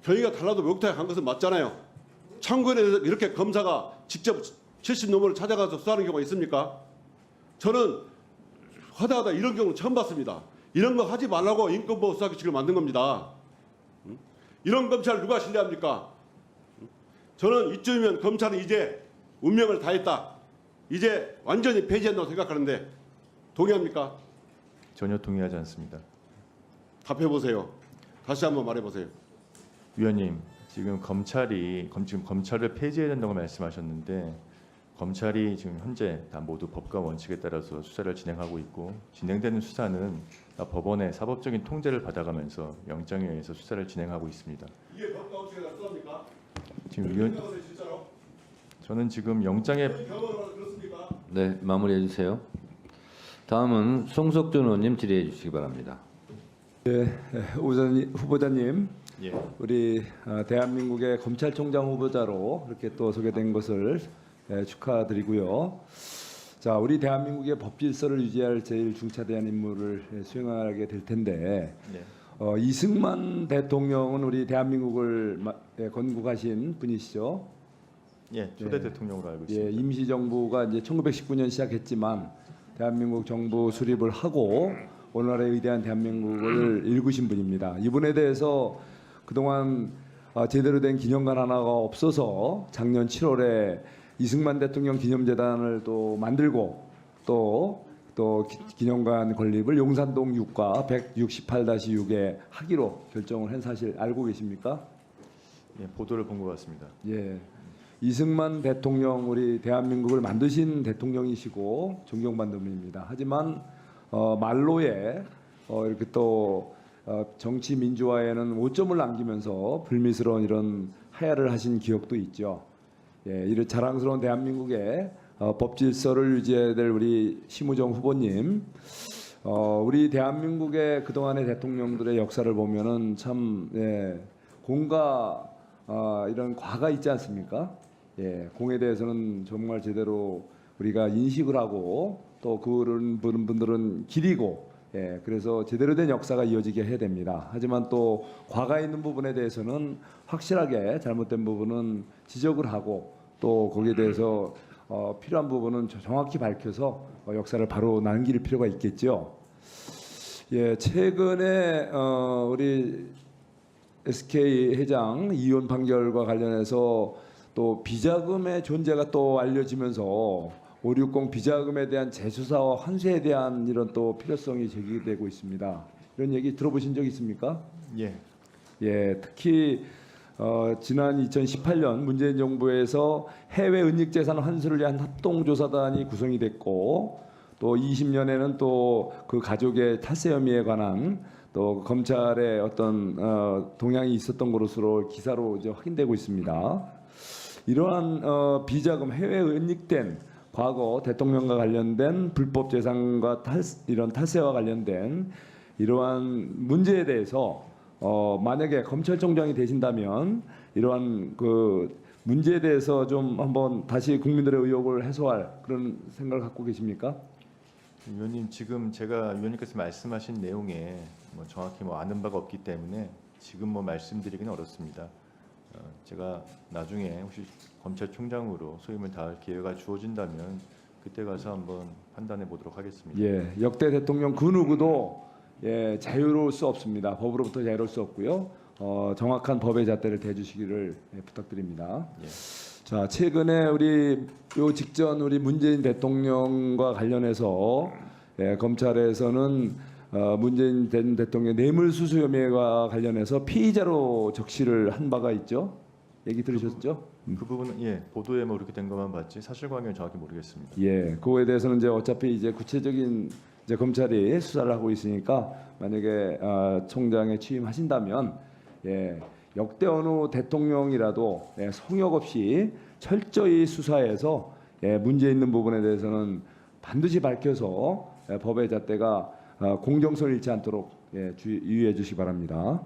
경위가 달라도 목욕탕에 간 것은 맞잖아요. 참고인에 대해서 이렇게 검사가 직접 70노무를 찾아가서 수사하는 경우가 있습니까? 저는 허다하다 이런 경우는 처음 봤습니다. 이런 거 하지 말라고 인권보호 수사 규칙을 만든 겁니다. 이런 검찰 누가 신뢰합니까? 저는 이쯤이면 검찰은 이제 운명을 다했다. 이제 완전히 폐지한다고 생각하는데 동의합니까? 전혀 동의하지 않습니다. 답해보세요. 다시 한번 말해보세요. 위원님, 지금 검찰을 폐지해야 된다고 말씀하셨는데 검찰이 지금 현재 다 모두 법과 원칙에 따라서 수사를 진행하고 있고 진행되는 수사는 다 법원의 사법적인 통제를 받아가면서 영장에 의해서 수사를 진행하고 있습니다. 이게 법과 원칙에 따릅니까? 지금 진짜로? 저는 지금 영장에 경험을 그렇습니까? 네, 마무리해 주세요. 다음은 송석준 의원님 질의해 주시기 바랍니다. 후보자님, 예. 우리 대한민국의 검찰총장 후보자로 이렇게 또 소개된 것을 축하드리고요. 자, 우리 대한민국의 법 질서를 유지할 제일 중차대한 임무를 수행하게 될 텐데 네. 이승만 대통령은 우리 대한민국을 건국하신 분이시죠. 예, 초대 예. 대통령으로 알고 있습니다. 예, 임시정부가 이제 1919년 시작했지만 대한민국 정부 수립을 하고 오늘날의 위대한 대한민국을 일구신 분입니다. 이분에 대해서 그동안 제대로 된 기념관 하나가 없어서 작년 7월에 이승만 대통령 기념재단을 또 만들고 또 기념관 건립을 용산동 6과 168-6에 하기로 결정을 한 사실 알고 계십니까? 예, 보도를 본 것 같습니다. 예. 이승만 대통령 우리 대한민국을 만드신 대통령이시고 존경받는 분입니다. 하지만 말로에 이렇게 또 정치 민주화에는 오점을 남기면서 불미스러운 이런 하야를 하신 기억도 있죠. 예, 이런 자랑스러운 대한민국의 법 질서를 유지해야 될 우리 심우정 후보님, 우리 대한민국의 그동안의 대통령들의 역사를 보면은 참 공과 이런 과가 있지 않습니까? 예, 공에 대해서는 정말 제대로 우리가 인식을 하고 또 그런 분들은 기리고, 예, 그래서 제대로 된 역사가 이어지게 해야 됩니다. 하지만 또 과가 있는 부분에 대해서는 확실하게 잘못된 부분은 지적을 하고 또 거기에 대해서 필요한 부분은 정확히 밝혀서 역사를 바로 남길 필요가 있겠죠. 예, 최근에 우리 SK 회장 이혼 판결과 관련해서 또 비자금의 존재가 또 알려지면서 560 비자금에 대한 재수사와 환수에 대한 이런 또 필요성이 제기되고 있습니다. 이런 얘기 들어보신 적 있습니까? 예. 예, 특히 지난 2018년 문재인 정부에서 해외 은닉재산 환수를 위한 합동조사단이 구성이 됐고 또 20년에는 또 그 가족의 탈세 혐의에 관한 또 검찰의 어떤 동향이 있었던 것으로 기사로 이제 확인되고 있습니다. 이러한 비자금 해외 은닉된 과거 대통령과 관련된 불법 재산과 이런 탈세와 관련된 이러한 문제에 대해서 만약에 검찰총장이 되신다면 이러한 그 문제에 대해서 좀 한번 다시 국민들의 의혹을 해소할 그런 생각을 갖고 계십니까? 위원님, 지금 제가 위원님께서 말씀하신 내용에 뭐 정확히 뭐 아는 바가 없기 때문에 지금 뭐 말씀드리기는 어렵습니다. 제가 나중에 혹시 검찰총장으로 소임을 다할 기회가 주어진다면 그때 가서 한번 판단해 보도록 하겠습니다. 예, 역대 대통령 그 누구도 자유로울 수 없습니다. 법으로부터 자유로울 수 없고요. 정확한 법의 잣대를 대주시기를 부탁드립니다. 예. 자, 최근에 우리 요 직전 우리 문재인 대통령과 관련해서 검찰에서는 문재인 전 대통령 뇌물수수 혐의와 관련해서 피의자로 적시를 한 바가 있죠. 얘기 들으셨죠? 그 부분은 보도에 뭐 이렇게 된 것만 봤지 사실관계는 정확히 모르겠습니다. 예, 그거에 대해서는 이제 어차피 이제 구체적인 이제 검찰이 수사를 하고 있으니까 만약에 총장에 취임하신다면 역대 어느 대통령이라도 성역 없이 철저히 수사해서 문제 있는 부분에 대해서는 반드시 밝혀서 법의 잣대가 공정성을 잃지 않도록 유의해 주시기 바랍니다.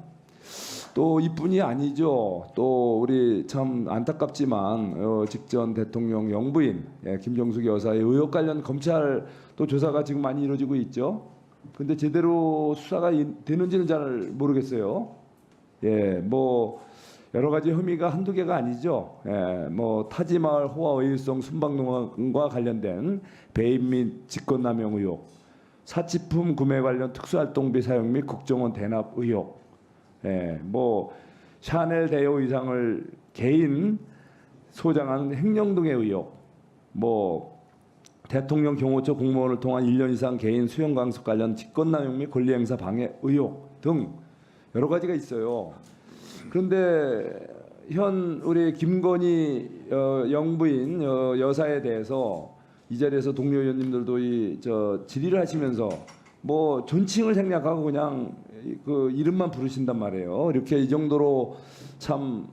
또 이뿐이 아니죠. 또 우리 참 안타깝지만 직전 대통령 영부인 김정숙 여사의 의혹 관련 검찰 또 조사가 지금 많이 이루어지고 있죠. 근데 제대로 수사가 되는지는 잘 모르겠어요. 뭐 여러 가지 혐의가 한두 개가 아니죠. 뭐 타지마을 호화 의일성 순방농과 관련된 배임 및 직권남용 의혹, 사치품 구매 관련 특수활동비 사용 및 국정원 대납 의혹, 뭐 샤넬 대여 의상을 개인 소장한 횡령 등의 의혹, 뭐 대통령 경호처 공무원을 통한 1년 이상 개인 수용 강습 관련 직권남용 및 권리행사 방해 의혹 등 여러 가지가 있어요. 그런데 현 우리 김건희 영부인 여사에 대해서 이 자리에서 동료 의원님들도 질의를 하시면서 뭐 존칭을 생략하고 그냥 그 이름만 부르신단 말이에요. 이렇게 이 정도로 참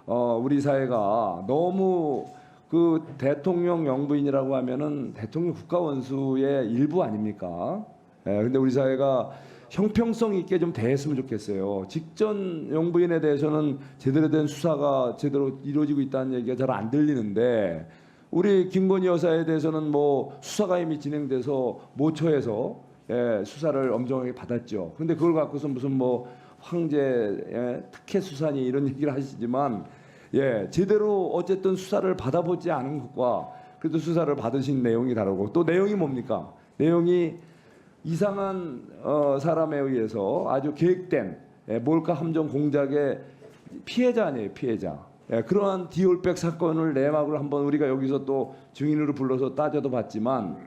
우리 사회가 너무 그 대통령 영부인이라고 하면은 대통령 국가원수의 일부 아닙니까? 근데 우리 사회가 형평성 있게 좀 대했으면 좋겠어요. 직전 영부인에 대해서는 제대로 된 수사가 제대로 이루어지고 있다는 얘기가 잘 안 들리는데 우리 김건희 여사에 대해서는 뭐 수사가 이미 진행돼서 모처에서 수사를 엄정하게 받았죠. 그런데 그걸 갖고서 무슨 뭐 황제 특혜 수사니 이런 얘기를 하시지만 제대로 어쨌든 수사를 받아보지 않은 것과 그래도 수사를 받으신 내용이 다르고 또 내용이 뭡니까? 내용이 이상한 사람에 의해서 아주 계획된 몰카 함정 공작의 피해자 아니에요, 피해자. 그러한 디올백 사건을 내막을 한번 우리가 여기서 또 증인으로 불러서 따져도 봤지만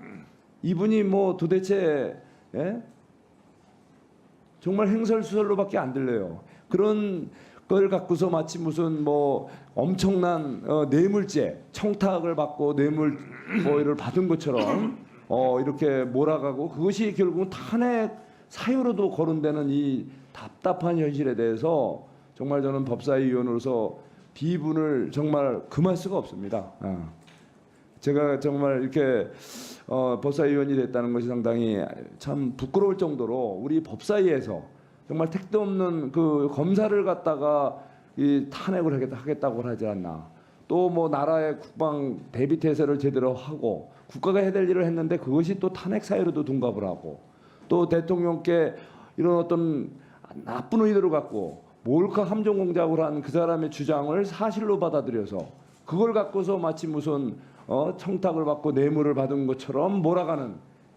이분이 뭐 도대체 정말 행설수설로밖에 안 들려요. 그런 걸 갖고서 마치 무슨 뭐 엄청난 뇌물죄, 청탁을 받고 뇌물 뭐를 받은 것처럼 이렇게 몰아가고 그것이 결국은 탄핵 사유로도 거론되는 이 답답한 현실에 대해서 정말 저는 법사위원으로서 비분을 정말 금할 수가 없습니다. 제가 정말 이렇게 법사위원이 됐다는 것이 상당히 참 부끄러울 정도로 우리 법사위에서 정말 택도 없는 그 검사를 갖다가 이 탄핵을 하겠다고 하지 않나. 또 뭐 나라의 국방 대비 태세를 제대로 하고 국가가 해야 될 일을 했는데 그것이 또 탄핵 사유로도 둔갑을 하고 또 대통령께 이런 어떤 나쁜 의도를 갖고 몰카 함정 공작을 한 그 사람의 주장을 사실로 받아들여서 그걸 갖고서 마치 무슨 청탁을 받고 뇌물을 받은 것처럼 몰아가는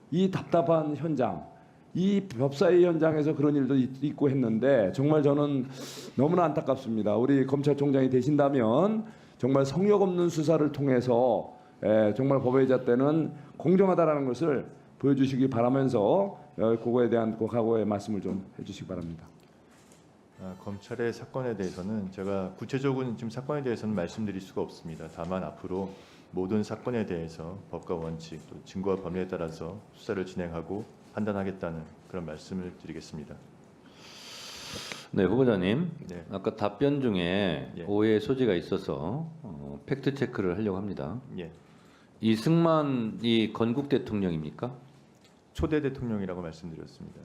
이 답답한 현장, 이 법사위 현장에서 그런 일도 있고 했는데 정말 저는 너무나 안타깝습니다. 우리 검찰총장이 되신다면 정말 성역 없는 수사를 통해서 정말 법외자 때는 공정하다라는 것을 보여주시기 바라면서 그거에 대한 그 각오의 말씀을 좀 해주시기 바랍니다. 검찰의 사건에 대해서는 제가 구체적인 지금 사건에 대해서는 말씀드릴 수가 없습니다. 다만 앞으로 모든 사건에 대해서 법과 원칙 또 증거와 법리에 따라서 수사를 진행하고 판단하겠다는 그런 말씀을 드리겠습니다. 네, 후보자님. 네. 아까 답변 중에 예. 오해의 소지가 있어서 팩트 체크를 하려고 합니다. 예, 이승만이 건국 대통령입니까? 초대 대통령이라고 말씀드렸습니다.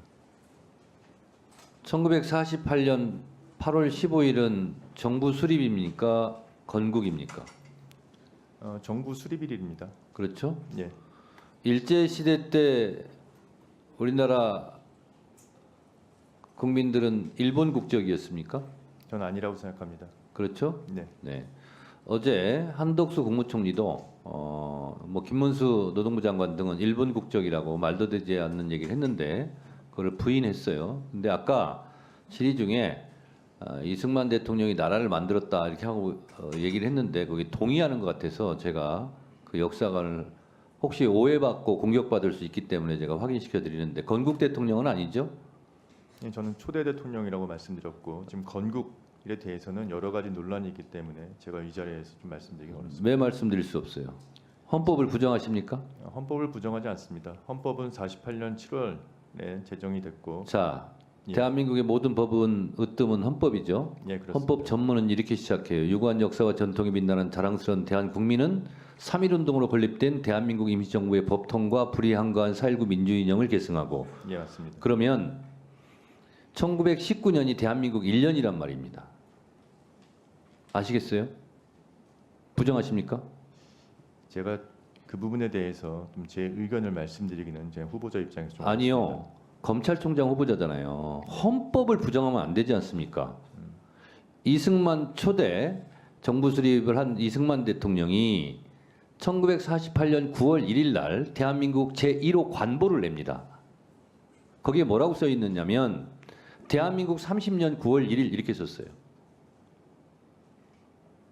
1948년 8월 15일은 정부 수립입니까? 건국입니까? 정부 수립일입니다. 그렇죠? 예, 일제 시대 때 우리나라 국민들은 일본 국적이었습니까? 저는 아니라고 생각합니다. 그렇죠? 네, 네. 어제 한덕수 국무총리도 뭐 김문수 노동부 장관 등은 일본 국적이라고 말도 되지 않는 얘기를 했는데 그걸 부인했어요. 근데 아까 질의 중에 이승만 대통령이 나라를 만들었다 이렇게 하고 얘기를 했는데 거기 동의하는 것 같아서 제가 그 역사관을 혹시 오해받고 공격받을 수 있기 때문에 제가 확인시켜 드리는데 건국 대통령은 아니죠? 예, 저는 초대 대통령이라고 말씀드렸고 지금 건국에 대해서는 여러 가지 논란이 있기 때문에 제가 이 자리에서 좀 말씀드리기 어렵습니다. 왜 말씀드릴 수 없어요? 헌법을 부정하십니까? 헌법을 부정하지 않습니다. 헌법은 48년 7월에 제정이 됐고, 자, 예. 대한민국의 모든 법은 으뜸은 헌법이죠. 예, 그렇습니다. 헌법 전문은 이렇게 시작해요. 유구한 역사와 전통이 빛나는 자랑스러운 대한국민은 3.1운동으로 건립된 대한민국 임시정부의 법통과 불이한가한 4.19 민주인형을 계승하고 예, 맞습니다. 그러면 1919년이 대한민국 1년이란 말입니다. 아시겠어요? 부정하십니까? 제가 그 부분에 대해서 좀 제 의견을 말씀드리기는 제 후보자 입장에서 좀 아니요. 검찰총장 후보자잖아요. 헌법을 부정하면 안 되지 않습니까? 이승만 초대 정부 수립을 한 이승만 대통령이 1948년 9월 1일 날 대한민국 제1호 관보를 냅니다. 거기에 뭐라고 써 있느냐면 대한민국 30년 9월 1일 이렇게 썼어요.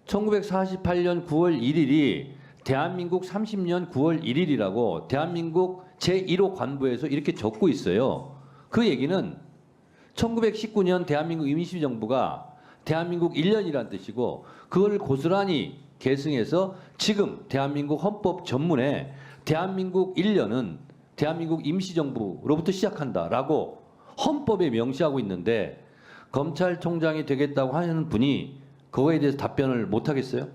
1948년 9월 1일이 대한민국 30년 9월 1일이라고 대한민국 제1호 관보에서 이렇게 적고 있어요. 그 얘기는 1919년 대한민국 임시정부가 대한민국 1년이란 뜻이고 그걸 고스란히 계승해서 지금 대한민국 헌법 전문에 대한민국 1년은 대한민국 임시정부로부터 시작한다라고 헌법에 명시하고 있는데 검찰총장이 되겠다고 하는 분이 그거에 대해서 답변을 못 하겠어요?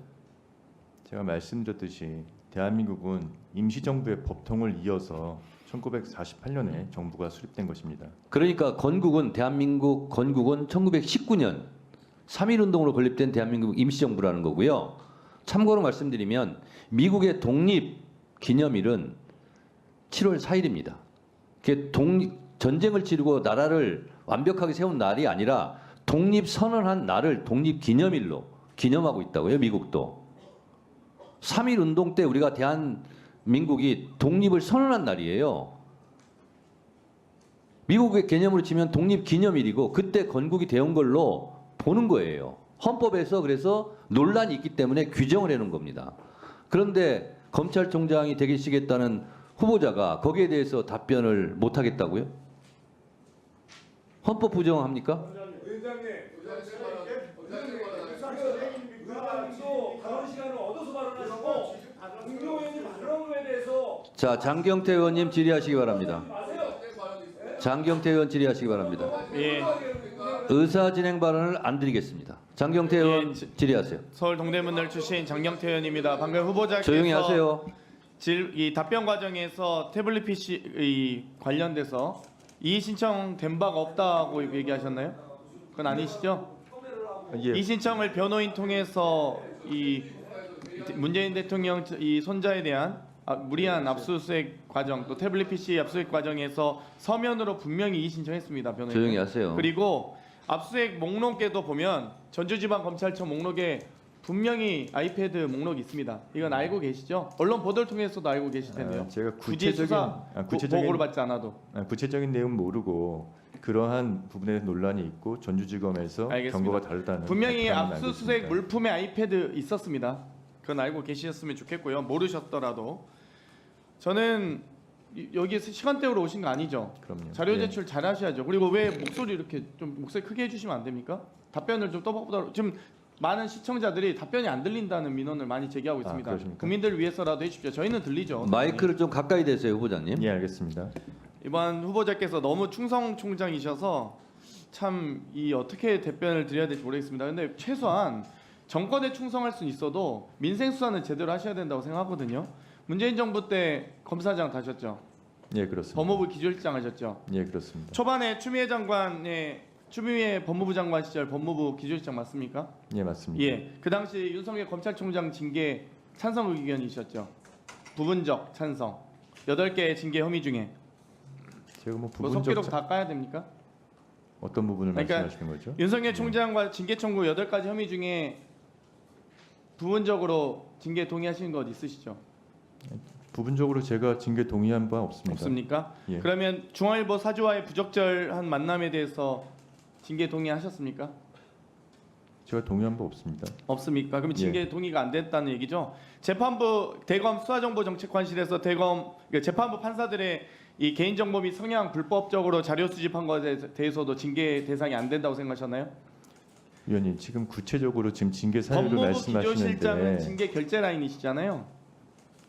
제가 말씀드렸듯이 대한민국은 임시정부의 법통을 이어서 1948년에 정부가 수립된 것입니다. 그러니까 대한민국 건국은 1919년 3.1운동으로 건립된 대한민국 임시정부라는 거고요. 참고로 말씀드리면 미국의 독립기념일은 7월 4일입니다. 그게 전쟁을 치르고 나라를 완벽하게 세운 날이 아니라 독립선언한 날을 독립기념일로 기념하고 있다고요. 미국도. 3.1운동 때 우리가 대한민국이 독립을 선언한 날이에요. 미국의 개념으로 치면 독립기념일이고 그때 건국이 되온 걸로 보는 거예요. 헌법에서 그래서 논란이 있기 때문에 규정을 해놓은 겁니다. 그런데 검찰총장이 되시겠다는 후보자가 거기에 대해서 답변을 못 하겠다고요? 헌법 부정합니까? 의장님도 발언 시간을 얻어서 발언하시고 국민의원님 발언에 대해서 자, 장경태 의원님 질의하시기 바랍니다. 장경태 의원 질의하시기 바랍니다. 예, 의사 진행 발언을 안 드리겠습니다. 장경태 의원 질의하세요. 서울 동대문을 출신 장경태 의원입니다. 방금 후보자께서 조용히 하세요. 이 답변 과정에서 태블릿 PC 관련돼서 이의 신청된 바가 없다고 얘기하셨나요? 그건 아니시죠? 예. 이 신청을 변호인 통해서 이 문재인 대통령 이 손자에 대한 무리한 압수수색 과정 또 태블릿 PC 압수수색 과정에서 서면으로 분명히 이의 신청했습니다. 변호인. 조용히 하세요. 그리고 압수수색 목록에도 보면 전주지방검찰청 목록에 분명히 아이패드 목록이 있습니다. 이건 알고 계시죠? 언론 보도를 통해서도 알고 계실 텐데요. 제가 굳이 수사 보고를 받지 않아도. 구체적인 내용 모르고 그러한 부분에 논란이 있고 전주지검에서 알겠습니다. 경고가 다르다는 분명히 답변은 압수수색 알겠습니다. 물품에 아이패드 있었습니다. 그건 알고 계셨으면 좋겠고요. 모르셨더라도 저는 여기에서 시간대로 오신 거 아니죠? 그럼요. 자료 예. 제출 잘 하셔야죠. 그리고 왜 목소리 이렇게 좀 목소리 크게 해주시면 안 됩니까? 답변을 좀 떠보다 지금 많은 시청자들이 답변이 안 들린다는 민원을 많이 제기하고 있습니다. 그러십니까? 국민들을 위해서라도 해주십시오. 저희는 들리죠. 마이크를 좀 가까이 대세요, 후보자님. 예, 알겠습니다. 이번 후보자께서 너무 충성 총장이셔서 참 이 어떻게 답변을 드려야 될지 모르겠습니다. 근데 최소한 정권에 충성할 수는 있어도 민생 수사는 제대로 하셔야 된다고 생각하거든요. 문재인 정부 때 검사장 다셨죠. 예, 그렇습니다. 법무부 기조실장 하셨죠. 예, 그렇습니다. 초반에 추미애 법무부 장관 시절 법무부 기조실장 맞습니까? 예, 맞습니다. 예. 그 당시 윤석열 검찰총장 징계 찬성 의견이셨죠. 부분적 찬성. 8개의 징계 혐의 중에 제가 뭐 뭐 부분적 속기록 다 까야 됩니까? 어떤 부분을 그러니까 말씀하시는 거죠? 윤석열 총장과 징계 청구 8가지 혐의 중에 부분적으로 징계 동의하시는 것 있으시죠? 부분적으로 제가 징계 동의한 바 없습니다. 없습니까? 예. 그러면 중앙일보 사주와의 부적절한 만남에 대해서 징계 동의하셨습니까? 제가 동의한 바 없습니다. 없습니까? 그럼 징계 동의가 안 됐다는 얘기죠. 재판부 대검 수사정보정책관실에서 재판부 판사들의 이 개인정보 및 성향 불법적으로 자료 수집한 것에 대해서도 징계 대상이 안 된다고 생각하셨나요? 위원님, 지금 구체적으로 지금 징계 사유를 법무부 기조실장은 말씀하시는데 징계 결재 라인이시잖아요.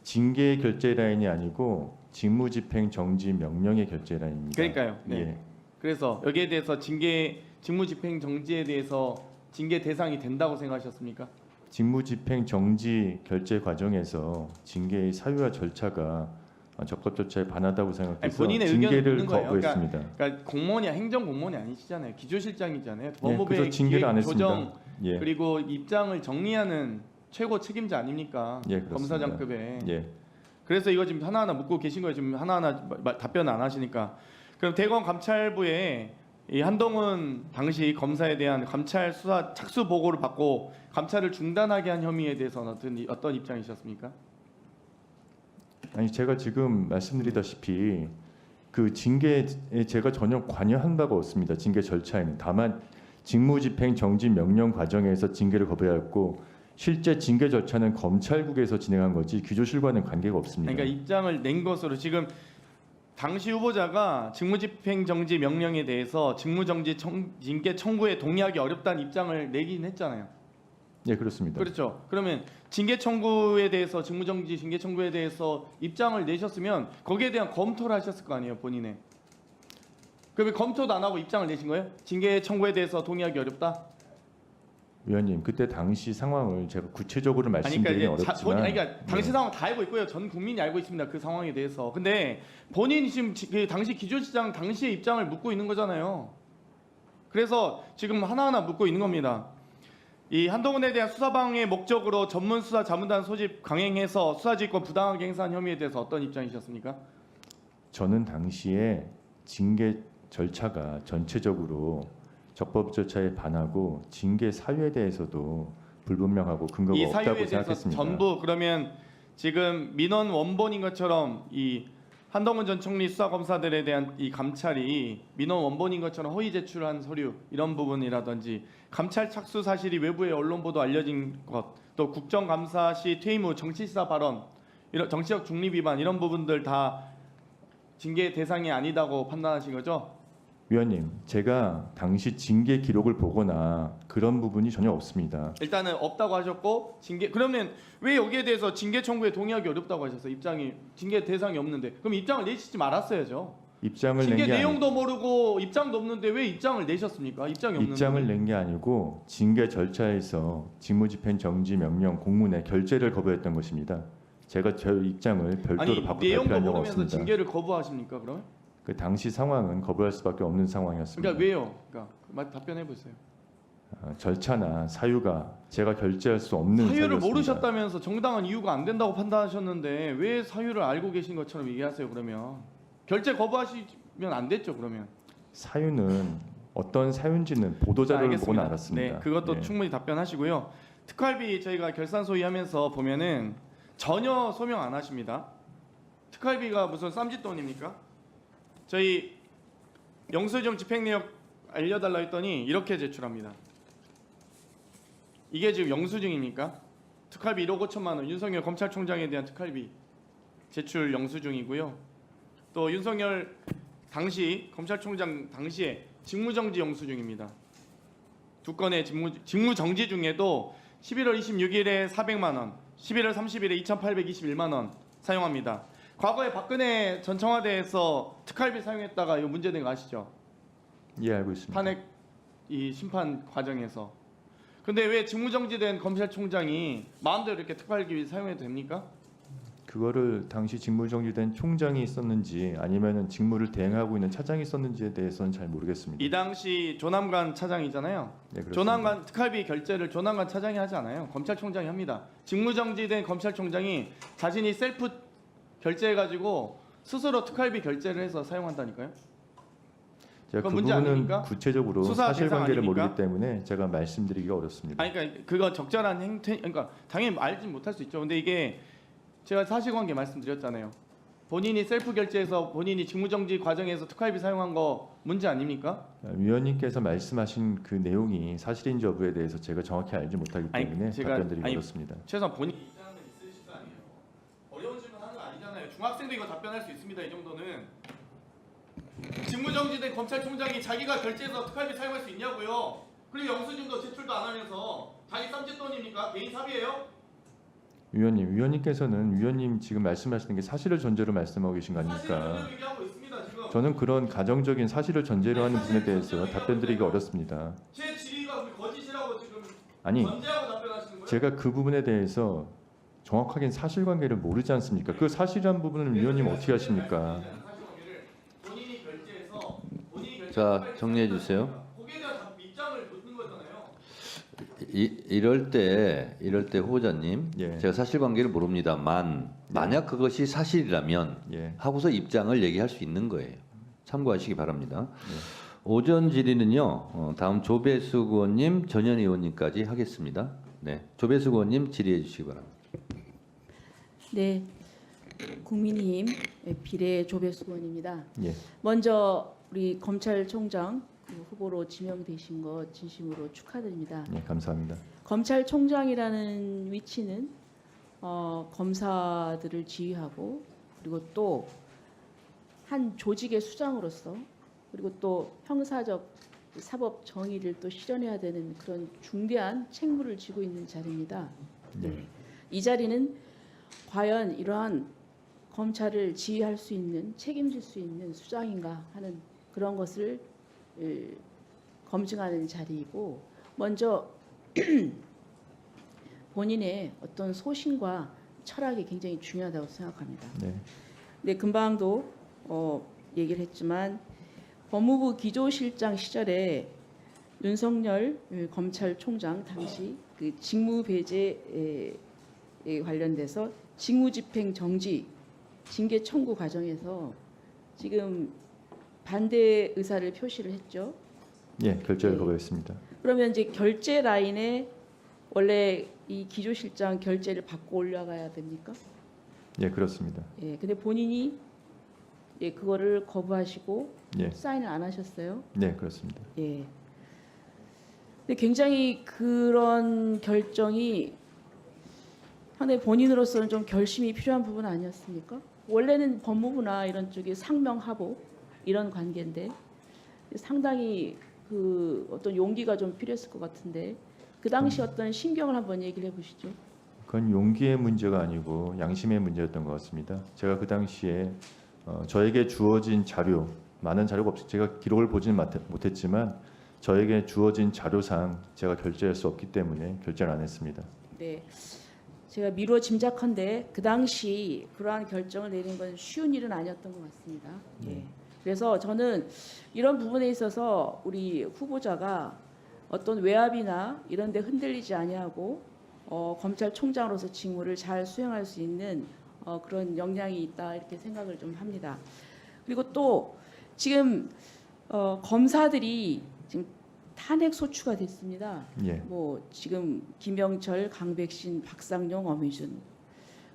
징계 결재 라인이 아니고 직무집행 정지 명령의 결재 라인입니다. 그러니까요. 네. 예. 그래서 여기에 대해서 직무집행 정지에 대해서 징계 대상이 된다고 생각하셨습니까? 직무집행 정지 결재 과정에서 징계의 사유와 절차가 적법조차에 반하다고 생각해서 아니, 본인의 의견을 징계를 묻는 거예요. 거부했습니다. 그러니까 공무원이 행정 공무원이 아니시잖아요. 기조실장이잖아요. 예, 법무부의 그래서 징계를 안 기획, 했습니다. 조정 예, 그리고 입장을 정리하는 최고 책임자 아닙니까? 예, 그렇습니다. 검사장급에. 예, 그래서 이거 지금 하나하나 묻고 계신 거예요. 지금 하나하나 답변 안 하시니까. 그럼 대검 감찰부에 이 한동훈 당시 검사에 대한 감찰 수사 착수 보고를 받고 감찰을 중단하게 한 혐의에 대해서는 어떤 입장이셨습니까? 아니 제가 지금 말씀드리다시피 그 징계에 제가 전혀 관여한 바가 없습니다. 징계 절차에는 다만 직무집행 정지 명령 과정에서 징계를 거부하였고 실제 징계 절차는 검찰국에서 진행한 거지 기조실과는 관계가 없습니다. 그러니까 입장을 낸 것으로 지금 당시 후보자가 직무집행 정지 명령에 대해서 징계 청구에 동의하기 어렵다는 입장을 내긴 했잖아요. 예, 그렇습니다. 그렇죠. 그러면 징계 청구에 대해서 직무정지 징계 청구에 대해서 입장을 내셨으면 거기에 대한 검토를 하셨을 거 아니에요, 본인의. 그러면 검토도 안 하고 입장을 내신 거예요? 징계 청구에 대해서 동의하기 어렵다? 위원님, 그때 당시 상황을 제가 구체적으로 말씀드리기 어렵지만 그러니까 당시 상황 다 알고 있고요. 전 국민이 알고 있습니다. 그 상황에 대해서. 근데 본인이 지금 그 당시 기조실장 당시의 입장을 묻고 있는 거잖아요. 그래서 지금 하나하나 묻고 있는 겁니다. 이 한동훈에 대한 수사방해 목적으로 전문 수사 자문단 소집 강행해서 수사지휘권 부당하게 행사한 혐의에 대해서 어떤 입장이셨습니까? 저는 당시에 징계 절차가 전체적으로 적법 절차에 반하고 징계 사유에 대해서도 불분명하고 근거가 이 없다고 사유에 대해서 생각했습니다. 전부 그러면 지금 민원 원본인 것처럼 이 한동훈 전 총리 수사 검사들에 대한 이 감찰이 민원 원본인 것처럼 허위 제출한 서류 이런 부분이라든지 감찰 착수 사실이 외부의 언론 보도 알려진 것, 또 국정감사 시 퇴임 후 정치시사 발언, 이런 정치적 중립 위반 이런 부분들 다 징계 대상이 아니다고 판단하신 거죠? 위원님, 제가 당시 징계 기록을 보거나 그런 부분이 전혀 없습니다. 일단은 없다고 하셨고 징계 그러면 왜 여기에 대해서 징계 청구에 동의하기 어렵다고 하셨어요? 입장이 징계 대상이 없는데 그럼 입장을 내시지 말았어야죠. 입장을 낸 징계 게 내용도 모르고 입장도 없는데 왜 입장을 내셨습니까? 입장이 없는데 입장을 낸 게 아니고 징계 절차에서 직무집행 정지 명령 공문에 결재를 거부했던 것입니다. 제가 저 입장을 별도로 아니 바꿔 내용도 발표한 적은 모르면서 없습니다. 징계를 거부하십니까? 그러면? 그 당시 상황은 거부할 수밖에 없는 상황이었습니다. 그러니까 왜요? 그러니까 답변해 보세요. 절차나 사유가 제가 결재할 수 없는 사유를 사유였습니다. 모르셨다면서 정당한 이유가 안 된다고 판단하셨는데 왜 사유를 알고 계신 것처럼 얘기하세요? 그러면 결재 거부하시면 안 됐죠? 그러면 사유는 어떤 사유인지는 보도자료를 보고는 알았습니다. 네, 그것도 예. 충분히 답변하시고요. 특활비 저희가 결산 소위하면서 보면은 전혀 소명 안 하십니다. 특활비가 무슨 쌈짓돈입니까? 저희 영수증 집행 내역 알려달라 했더니 이렇게 제출합니다. 이게 지금 영수증입니까? 특활비 1억 5천만 원 윤석열 검찰총장에 대한 특활비 제출 영수증이고요. 또 윤석열 당시 검찰총장 당시에 직무정지 영수증입니다. 두 건의 직무정지 중에도 11월 26일에 400만 원, 11월 30일에 2,821만 원 사용합니다. 과거에 박근혜 전 청와대에서 특활비 사용했다가 이거 문제된 거 아시죠? 예, 알고 있습니다. 탄핵 이 심판 과정에서. 근데 왜 직무정지된 검찰총장이 마음대로 이렇게 특활비 사용해도 됩니까? 그거를 당시 직무정지된 총장이 있었는지 아니면은 직무를 대행하고 있는 차장이 있었는지에 대해서는 잘 모르겠습니다. 이 당시 조남관 차장이잖아요. 네, 그렇습니다. 조남관 특활비 결제를 조남관 차장이 하지 않아요. 검찰총장이 합니다. 직무정지된 검찰총장이 자신이 셀프 결제해가지고 스스로 특활비 결제를 해서 사용한다니까요. 제가 그 그건 문제 부분은 아닙니까? 구체적으로 수사 사실관계를 대상 아닙니까? 모르기 때문에 제가 말씀드리기가 어렵습니다. 아니 그러니까 그거 적절한 행태, 그러니까 당연히 알지 못할 수 있죠. 근데 이게 제가 사실관계 말씀드렸잖아요. 본인이 셀프 결제해서 본인이 직무정지 과정에서 특활비 사용한 거 문제 아닙니까? 위원님께서 말씀하신 그 내용이 사실인지 여부에 대해서 제가 정확히 알지 못하기 아니, 때문에 제가- 답변드리기 아니, 어렵습니다. 최소한 본인 입장은 있으실 거 아니에요. 어려운 질문 하는 거 아니잖아요. 중학생도 이거 답변할 수 있습니다. 이 정도는. 직무정지된 검찰총장이 자기가 결제해서 특활비 사용할 수 있냐고요. 그리고 영수증도 제출도 안 하면서 자기 쌈짓돈입니까? 개인 사비예요? 위원님께서는 위원님 지금 말씀하시는 게 사실을 전제로 말씀하고 계신 거 사실을 아닙니까? 전제로 얘기하고 있습니다. 지금. 저는 그런 가정적인 사실을 전제로 하는 부분에 대해서 답변드리기 어렵습니다. 제 질의가 우리 거짓이라고 지금 아니, 전제하고 답변하시는 거예요? 제가 그 부분에 대해서 정확하게 사실관계를 모르지 않습니까? 그 사실한 부분을 위원님 어떻게 하십니까? 본인이 결제해서 자, 정리해 주세요. 거기에 대한 입장을 묻는 거잖아요. 이럴 때 후보자님, 예. 제가 사실관계를 모릅니다만 만약 그것이 사실이라면 예. 하고서 입장을 얘기할 수 있는 거예요. 참고하시기 바랍니다. 오전 질의는요. 다음 조배숙 의원님, 전현희 의원님까지 하겠습니다. 네, 조배숙 의원님 질의해 주시기 바랍니다. 네, 국민의힘 비례 조배수 의원입니다. 예. 먼저 우리 검찰총장 후보로 지명되신 것 진심으로 축하드립니다. 예, 감사합니다. 검찰총장이라는 위치는 검사들을 지휘하고 그리고 또 한 조직의 수장으로서 그리고 또 형사적 사법 정의를 또 실현해야 되는 그런 중대한 책무를 지고 있는 자리입니다. 네. 이 자리는 과연 이러한 검찰을 지휘할 수 있는 책임질 수 있는 수장인가 하는 그런 것을 검증하는 자리이고 먼저 본인의 어떤 소신과 철학이 굉장히 중요하다고 생각합니다. 네. 네, 금방도 얘기를 했지만 법무부 기조실장 시절에 윤석열 검찰총장 당시 그 직무 배제에 관련돼서 직무집행 정지 징계 청구 과정에서 지금 반대 의사를 표시를 했죠. 예, 결제를 네. 거부했습니다. 그러면 이제 결제 라인에 원래 이 기조실장 결제를 받고 올라가야 됩니까? 예, 그렇습니다. 예, 근데 본인이 예, 그거를 거부하시고 예. 사인을 안 하셨어요. 네, 그렇습니다. 예. 근데 굉장히 그런 결정이 상당히 본인으로서는 좀 결심이 필요한 부분 아니었습니까? 원래는 법무부나 이런 쪽이 상명하복 이런 관계인데 상당히 그 어떤 용기가 좀 필요했을 것 같은데 그 당시 어떤 심경을 한번 얘기를 해보시죠. 그건 용기의 문제가 아니고 양심의 문제였던 것 같습니다. 제가 그 당시에 저에게 주어진 자료, 많은 자료가 없어 제가 기록을 보지는 못했지만 저에게 주어진 자료상 제가 결제할 수 없기 때문에 결제를 안 했습니다. 네, 제가 미루어 짐작한데 그 당시 그러한 결정을 내리는 건 쉬운 일은 아니었던 것 같습니다. 예. 그래서 저는 이런 부분에 있어서 우리 후보자가 어떤 외압이나 이런 데 흔들리지 아니하고 검찰총장으로서 직무를 잘 수행할 수 있는 그런 역량이 있다 이렇게 생각을 좀 합니다. 그리고 또 지금 검사들이 지금 탄핵 소추가 됐습니다. 예. 뭐 지금 김영철, 강백신, 박상용, 엄희준.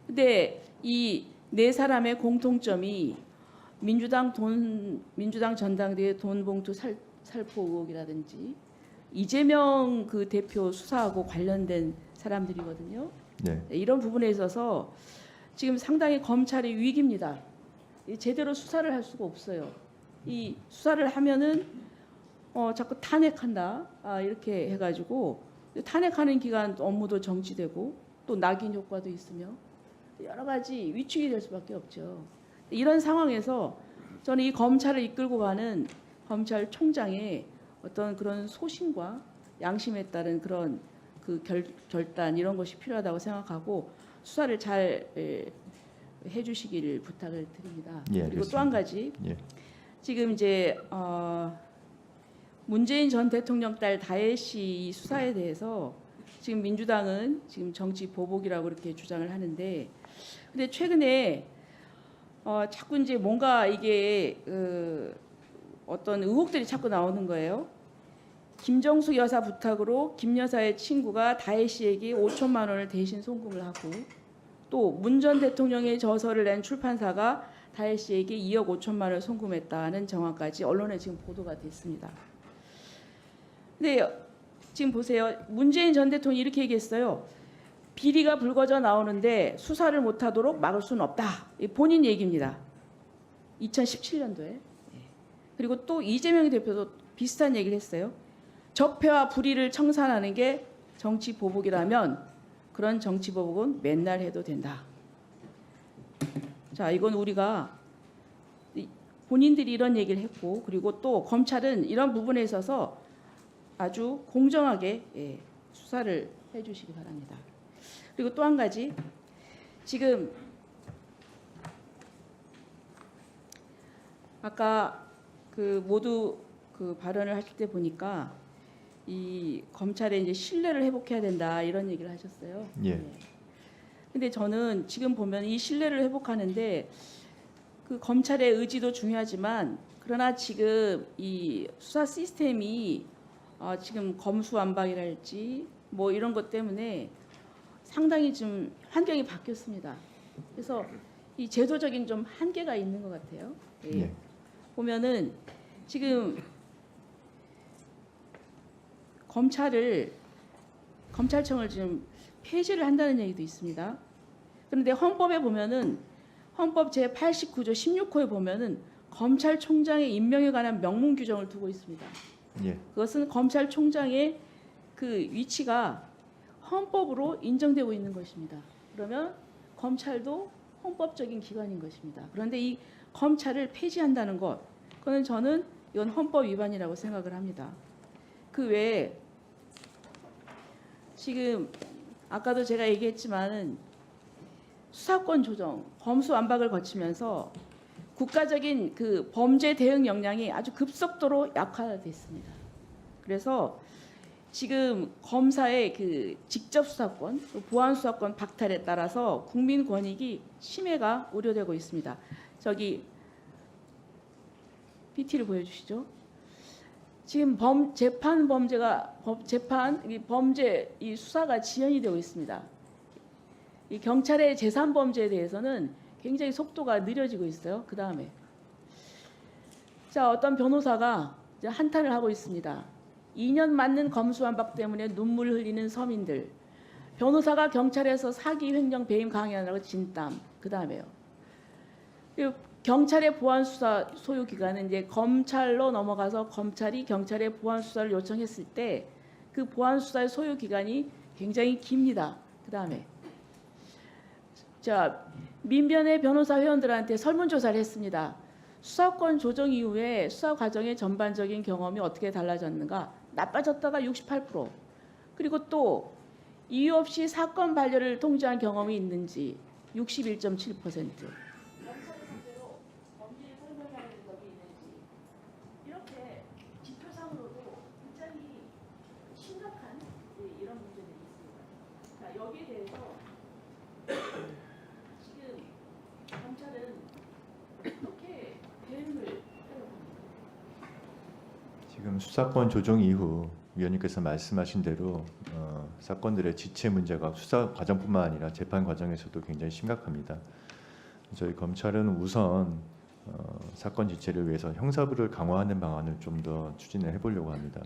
근데 이 네 사람의 공통점이 민주당 전당대회 돈봉투 살포 의혹이라든지 이재명 그 대표 수사하고 관련된 사람들이거든요. 네. 이런 부분에 있어서 지금 상당히 검찰이 위기입니다. 제대로 수사를 할 수가 없어요. 이 수사를 하면은 자꾸 탄핵한다 이렇게 해가지고 탄핵하는 기간 업무도 정지되고 또 낙인 효과도 있으며 여러 가지 위축이 될 수밖에 없죠. 이런 상황에서 저는 이 검찰을 이끌고 가는 검찰총장의 어떤 그런 소신과 양심에 따른 그런 그 결단 이런 것이 필요하다고 생각하고 수사를 잘 해주시기를 부탁을 드립니다. 예, 그리고 또 한 가지 예. 지금 이제 문재인 전 대통령 딸 다혜 씨 수사에 대해서 지금 민주당은 지금 정치 보복이라고 이렇게 주장을 하는데 근데 최근에 자꾸 이제 뭔가 이게 어떤 의혹들이 자꾸 나오는 거예요. 김정숙 여사 부탁으로 김 여사의 친구가 다혜 씨에게 5천만 원을 대신 송금을 하고 또 문 전 대통령의 저서를 낸 출판사가 다혜 씨에게 2억 5천만 원을 송금했다는 정황까지 언론에 지금 보도가 됐습니다. 근데 지금 보세요. 문재인 전 대통령이 이렇게 얘기했어요. 비리가 불거져 나오는데 수사를 못하도록 막을 수는 없다. 본인 얘기입니다. 2017년도에. 그리고 또 이재명 대표도 비슷한 얘기를 했어요. 적폐와 불의를 청산하는 게 정치 보복이라면 그런 정치 보복은 맨날 해도 된다. 자, 이건 우리가 본인들이 이런 얘기를 했고 그리고 또 검찰은 이런 부분에 있어서 아주 공정하게 수사를 해주시기 바랍니다. 그리고 또 한 가지 지금 아까 그 모두 그 발언을 하실 때 보니까 이 검찰의 이제 신뢰를 회복해야 된다 이런 얘기를 하셨어요. 예. 근데 저는 지금 보면 이 신뢰를 회복하는데 그 검찰의 의지도 중요하지만 그러나 지금 이 수사 시스템이 지금 검수완박이랄지 뭐 이런 것 때문에 상당히 좀 환경이 바뀌었습니다. 그래서 이 제도적인 좀 한계가 있는 것 같아요. 예. 예. 보면은 지금 검찰청을 지금 폐지를 한다는 얘기도 있습니다. 그런데 헌법에 보면은 헌법 제 89조 16호에 보면은 검찰총장의 임명에 관한 명문 규정을 두고 있습니다. 예. 그것은 검찰총장의 그 위치가 헌법으로 인정되고 있는 것입니다. 그러면 검찰도 헌법적인 기관인 것입니다. 그런데 이 검찰을 폐지한다는 것, 그건 저는 이건 헌법 위반이라고 생각을 합니다. 그 외에 지금 아까도 제가 얘기했지만은 수사권 조정, 검수완박을 거치면서 국가적인 그 범죄 대응 역량이 아주 급속도로 약화됐습니다. 그래서 지금 검사의 그 직접 수사권, 보안 수사권 박탈에 따라서 국민 권익이 침해가 우려되고 있습니다. 저기 PT를 보여주시죠. 지금 범죄 이 수사가 지연이 되고 있습니다. 이 경찰의 제3범죄에 대해서는 굉장히 속도가 느려지고 있어요. 그 다음에 자 어떤 변호사가 이제 한탄을 하고 있습니다. 2년 맞는 검수완박 때문에 눈물 흘리는 서민들, 변호사가 경찰에서 사기 횡령 배임 강행하느라고 진땀. 그 다음에요. 경찰의 보안 수사 소요 기간은 이제 검찰로 넘어가서 검찰이 경찰의 보안 수사를 요청했을 때 그 보안 수사의 소요 기간이 굉장히 깁니다. 그다음에 자, 민변의 변호사 회원들한테 설문조사를 했습니다. 수사권 조정 이후에 수사 과정의 전반적인 경험이 어떻게 달라졌는가? 나빠졌다가 68%. 그리고 또 이유 없이 사건 반려를 통지한 경험이 있는지 61.7%. 이렇게 지표상으로도 굉장히 심각한 이런 문제들이 있습니다. 자, 여기에 대해서 지금 검찰은 어떻게 대응을 하려고 합니까? 지금 수사권 조정 이후 위원님께서 말씀하신 대로 사건들의 지체 문제가 수사 과정뿐만 아니라 재판 과정에서도 굉장히 심각합니다. 저희 검찰은 우선 사건 지체를 위해서 형사부를 강화하는 방안을 좀 더 추진을 해보려고 합니다.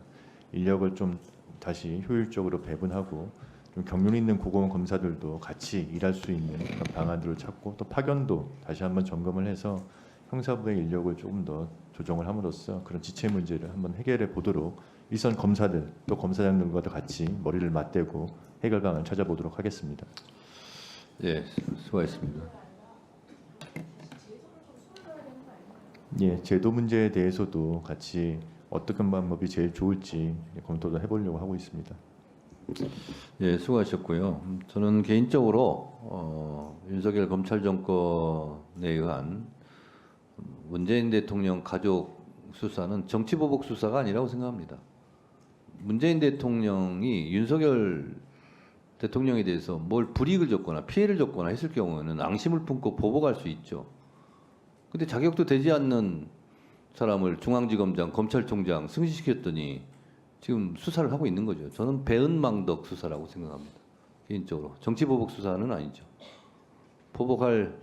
인력을 좀 다시 효율적으로 배분하고 좀 경륜 있는 고검 검사들도 같이 일할 수 있는 그런 방안들을 찾고 또 파견도 다시 한번 점검을 해서 형사부의 인력을 조금 더 조정을 함으로써 그런 지체 문제를 한번 해결해 보도록 일선 검사들 또 검사장들과도 같이 머리를 맞대고 해결 방안을 찾아보도록 하겠습니다. 예, 수고하셨습니다. 예, 제도 문제에 대해서도 같이 어떤 방법이 제일 좋을지 검토도 해보려고 하고 있습니다. 예, 수고하셨고요. 저는 개인적으로 윤석열 검찰 정권에 의한 문재인 대통령 가족 수사는 정치보복 수사가 아니라고 생각합니다. 문재인 대통령이 윤석열 대통령에 대해서 뭘 불이익을 줬거나 피해를 줬거나 했을 경우에는 앙심을 품고 보복할 수 있죠. 근데 자격도 되지 않는 사람을 중앙지검장, 검찰총장 승진시켰더니 지금 수사를 하고 있는 거죠. 저는 배은망덕 수사라고 생각합니다. 개인적으로. 정치보복 수사는 아니죠. 보복할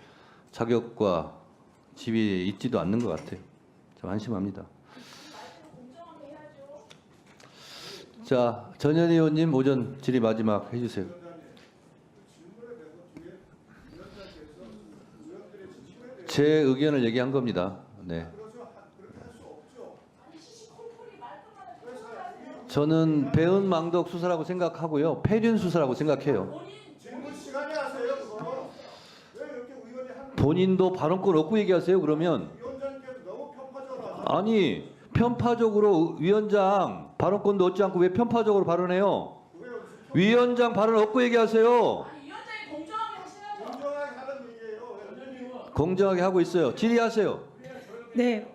자격과 지위에 있지도 않는 것 같아요. 좀 안심합니다. 자, 전현희 의원님 오전 질의 마지막 해주세요. 제 의견을 얘기한 겁니다. 네. 저는 배은망덕 수사라고 생각하고요. 폐륜 수사라고 생각해요. 본인도 발언권 얻고 얘기하세요. 그러면 아니 편파적으로 위원장 발언권도 얻지 않고 왜 편파적으로 발언해요? 위원장 발언 얻고 얘기하세요. 공정하게 하고 있어요. 질의하세요. 네,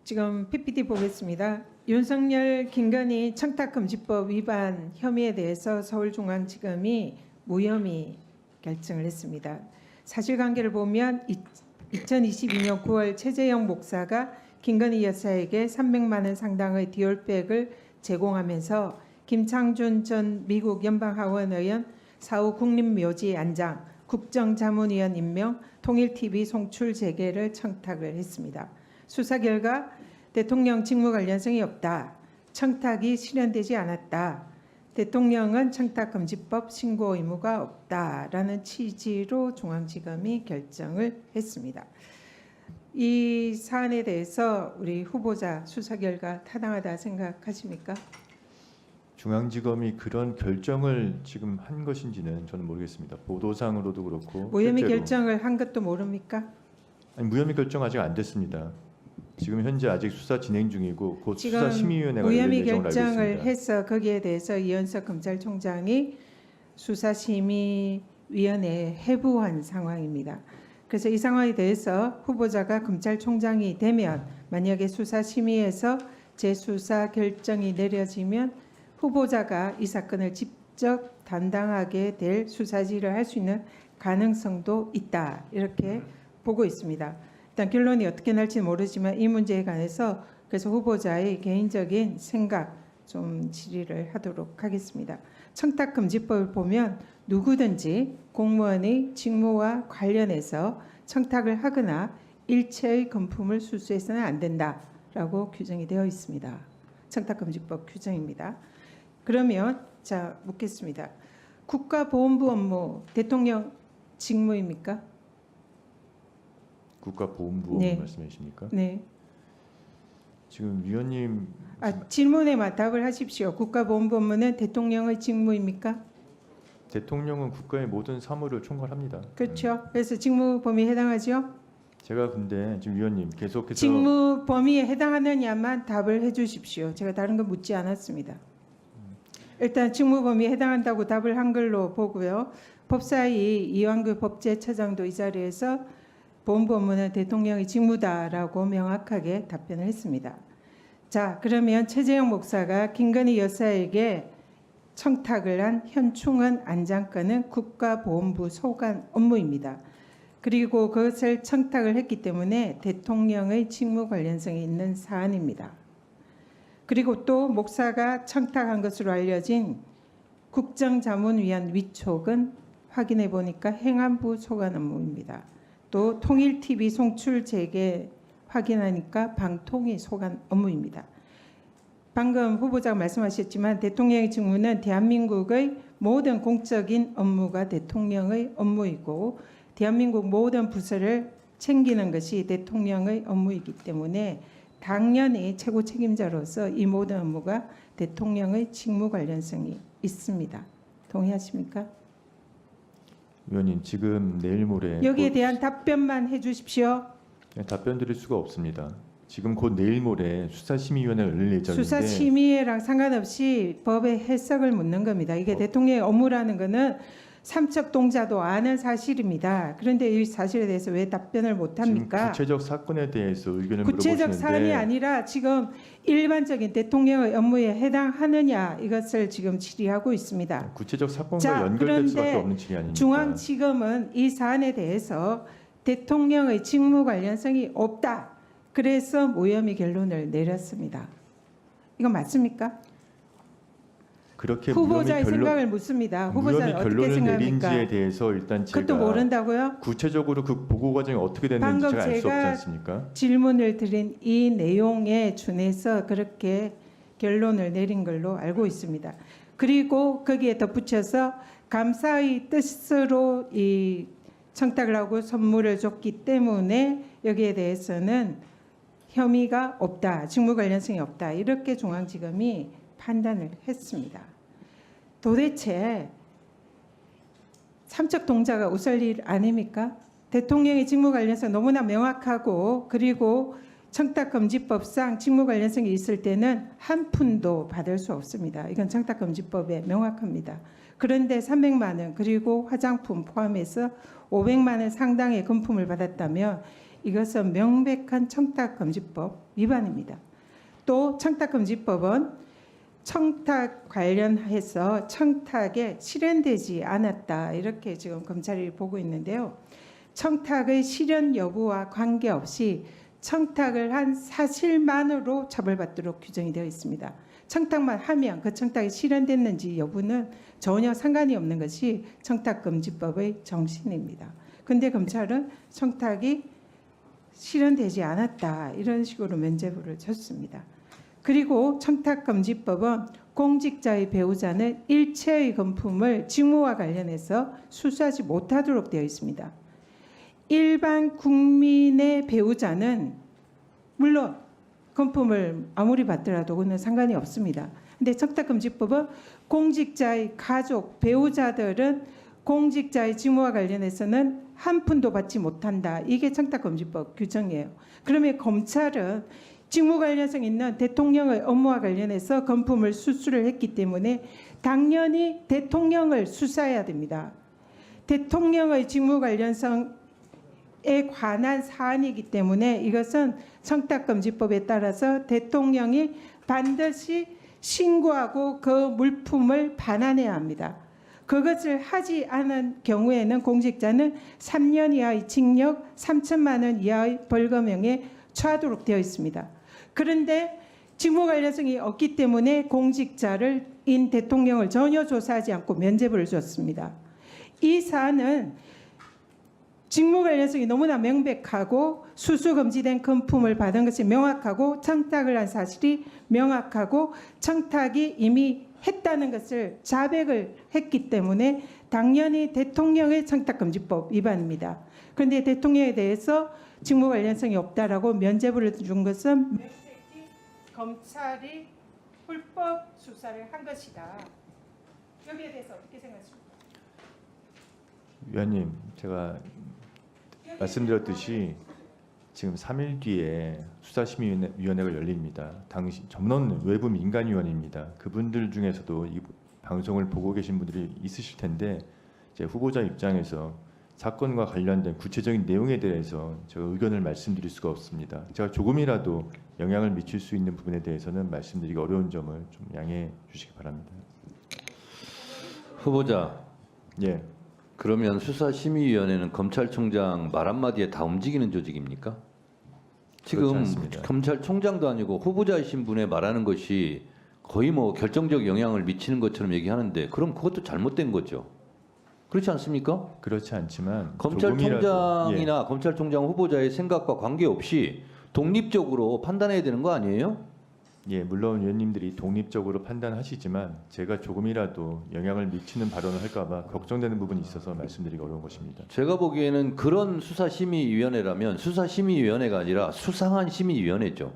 지금 PPT 보겠습니다. 윤석열, 김건희 청탁금지법 위반 혐의에 대해서 서울중앙지검이 무혐의 결정을 했습니다. 사실관계를 보면 2022년 9월 최재형 목사가 김건희 여사에게 300만 원 상당의 디올백을 제공하면서 김창준 전 미국 연방하원 의원 사후 국립묘지 안장, 국정자문위원 임명, 통일TV 송출 재개를 청탁을 했습니다. 수사 결과 대통령 직무 관련성이 없다. 청탁이 실현되지 않았다. 대통령은 청탁금지법 신고 의무가 없다라는 취지로 중앙지검이 결정을 했습니다. 이 사안에 대해서 우리 후보자 수사 결과 타당하다 생각하십니까? 중앙지검이 그런 결정을 지금 한 것인지는 저는 모르겠습니다. 보도상으로도 그렇고 무혐의 실제로. 결정을 한 것도 모릅니까? 아니, 무혐의 결정 아직 안 됐습니다. 지금 현재 아직 수사 진행 중이고 곧 지금 수사심의위원회가 무혐의 열릴 예정으로 알고 결정을 있습니다. 해서 거기에 대해서 이현석 검찰총장이 수사심의위원회에 해부한 상황입니다. 그래서 이 상황에 대해서 후보자가 검찰총장이 되면 만약에 수사심의에서 재수사 결정이 내려지면 후보자가 이 사건을 직접 담당하게 될 수사지를 할 수 있는 가능성도 있다. 이렇게 보고 있습니다. 일단 결론이 어떻게 날지는 모르지만 이 문제에 관해서 그래서 후보자의 개인적인 생각 좀 질의를 하도록 하겠습니다. 청탁금지법을 보면 누구든지 공무원의 직무와 관련해서 청탁을 하거나 일체의 금품을 수수해서는 안 된다라고 규정이 되어 있습니다. 청탁금지법 규정입니다. 그러면 자 묻겠습니다. 국가보훈부 업무 대통령 직무입니까? 국가보훈부 네. 말씀해 주십니까? 네. 지금 위원님 질문에만 답을 하십시오. 국가보훈부 업무는 대통령의 직무입니까? 대통령은 국가의 모든 사무를 총괄합니다. 그렇죠. 그래서 직무 범위에 해당하죠. 제가 근데 지금 위원님 계속해서 직무 범위에 해당하느냐만 답을 해주십시오. 제가 다른 거 묻지 않았습니다. 일단 직무 범위에 해당한다고 답을 한 걸로 보고요. 법사위 이완규 법제처장도 이 자리에서 보훈부 업무는 대통령의 직무다라고 명확하게 답변을 했습니다. 자, 그러면 최재형 목사가 김건희 여사에게 청탁을 한 현충원 안장권은 국가보훈부 소관 업무입니다. 그리고 그것을 청탁을 했기 때문에 대통령의 직무 관련성이 있는 사안입니다. 그리고 또 목사가 청탁한 것으로 알려진 국정자문위원 위촉은 확인해 보니까 행안부 소관 업무입니다. 또 통일TV 송출 재개 확인하니까 방통위 소관 업무입니다. 방금 후보자가 말씀하셨지만 대통령의 직무는 대한민국의 모든 공적인 업무가 대통령의 업무이고 대한민국 모든 부서를 챙기는 것이 대통령의 업무이기 때문에 당연히 최고 책임자로서 이 모든 업무가 대통령의 직무 관련성이 있습니다. 동의하십니까? 위원님 지금 내일 모레 여기에 곧 대한 답변만 해주십시오. 답변 드릴 수가 없습니다. 지금 곧 내일 모레 수사심의위원회가 열릴 예정인데 수사심의회랑 상관없이 법의 해석을 묻는 겁니다. 이게 대통령의 업무라는 거는 삼척동자도 아는 사실입니다. 그런데 이 사실에 대해서 왜 답변을 지금 못합니까? 구체적 사건에 대해서 의견을 구체적 물어보시는데 사안이 아니라 지금 일반적인 대통령의 업무에 해당하느냐 이것을 지금 질의하고 있습니다. 구체적 사건과 자, 연결될 수밖에 그런데 없는 질의 아닙니까? 중앙지검은 이 사안에 대해서 대통령의 직무 관련성이 없다. 그래서 무혐의 결론을 내렸습니다. 이거 맞습니까? 그렇게 후보자의 무혐의 생각을 묻습니다. 후보자는 무혐의 어떻게 결론을 생각합니까? 내린지에 대해서 일단 제가 그것도 모른다고요? 구체적으로 그 보고 과정이 어떻게 됐는지 방금 제가 알 수 없지 제가 않습니까? 질문을 드린 이 내용에 준해서 그렇게 결론을 내린 걸로 알고 있습니다. 그리고 거기에 덧붙여서 감사의 뜻으로 이 청탁을 하고 선물을 줬기 때문에 여기에 대해서는 혐의가 없다, 직무 관련성이 없다 이렇게 중앙지검이 판단을 했습니다. 도대체 삼척동자가 웃을 일 아닙니까? 대통령의 직무 관련성 너무나 명확하고 그리고 청탁금지법상 직무 관련성이 있을 때는 한 푼도 받을 수 없습니다. 이건 청탁금지법에 명확합니다. 그런데 300만 원 그리고 화장품 포함해서 500만 원 상당의 금품을 받았다면 이것은 명백한 청탁금지법 위반입니다. 또 청탁금지법은 청탁 관련해서 청탁에 실현되지 않았다 이렇게 지금 검찰이 보고 있는데요. 청탁의 실현 여부와 관계없이 청탁을 한 사실만으로 처벌받도록 규정이 되어 있습니다. 청탁만 하면 그 청탁이 실현됐는지 여부는 전혀 상관이 없는 것이 청탁금지법의 정신입니다. 그런데 검찰은 청탁이 실현되지 않았다 이런 식으로 면죄부를 줬습니다. 그리고 청탁금지법은 공직자의 배우자는 일체의 금품을 직무와 관련해서 수수하지 못하도록 되어 있습니다. 일반 국민의 배우자는 물론 금품을 아무리 받더라도 그는 상관이 없습니다. 근데 청탁금지법은 공직자의 가족, 배우자들은 공직자의 직무와 관련해서는 한 푼도 받지 못한다. 이게 청탁금지법 규정이에요. 그러면 검찰은 직무 관련성 있는 대통령의 업무와 관련해서 금품을 수수를 했기 때문에 당연히 대통령을 수사해야 됩니다. 대통령의 직무 관련성에 관한 사안이기 때문에 이것은 청탁금지법에 따라서 대통령이 반드시 신고하고 그 물품을 반환해야 합니다. 그것을 하지 않은 경우에는 공직자는 3년 이하의 징역 3천만 원 이하의 벌금형에 처하도록 되어 있습니다. 그런데 직무 관련성이 없기 때문에 공직자를 인 대통령을 전혀 조사하지 않고 면죄부를 줬습니다. 이 사안은 직무 관련성이 너무나 명백하고 수수금지된 금품을 받은 것이 명확하고 청탁을 한 사실이 명확하고 청탁이 이미 했다는 것을 자백을 했기 때문에 당연히 대통령의 청탁금지법 위반입니다. 그런데 대통령에 대해서 직무 관련성이 없다라고 면죄부를 준 것은 명백히 검찰이 불법 수사를 한 것이다. 여기에 대해서 어떻게 생각하십니까? 위원님, 제가 말씀드렸듯이 지금 3일 뒤에 수사심의위원회가 열립니다. 당시 전원 외부 민간위원입니다. 그분들 중에서도 이 방송을 보고 계신 분들이 있으실 텐데 이제 후보자 입장에서 사건과 관련된 구체적인 내용에 대해서 제가 의견을 말씀드릴 수가 없습니다. 제가 조금이라도 영향을 미칠 수 있는 부분에 대해서는 말씀드리기 어려운 점을 좀 양해해 주시기 바랍니다. 후보자, 예, 그러면 수사심의위원회는 검찰총장 말 한마디에 다 움직이는 조직입니까? 그렇지 지금 않습니다. 검찰총장도 아니고 후보자이신 분의 말하는 것이 거의 뭐 결정적 영향을 미치는 것처럼 얘기하는데 그럼 그것도 잘못된 거죠. 그렇지 않습니까? 그렇지 않지만 검찰총장이나 검찰총장 후보자의 생각과 관계없이 독립적으로 판단해야 되는 거 아니에요? 예, 물론 위원님들이 독립적으로 판단하시지만 제가 조금이라도 영향을 미치는 발언을 할까봐 걱정되는 부분이 있어서 말씀드리기 어려운 것입니다. 제가 보기에는 그런 수사심의위원회라면 수사심의위원회가 아니라 수상한 심의위원회죠.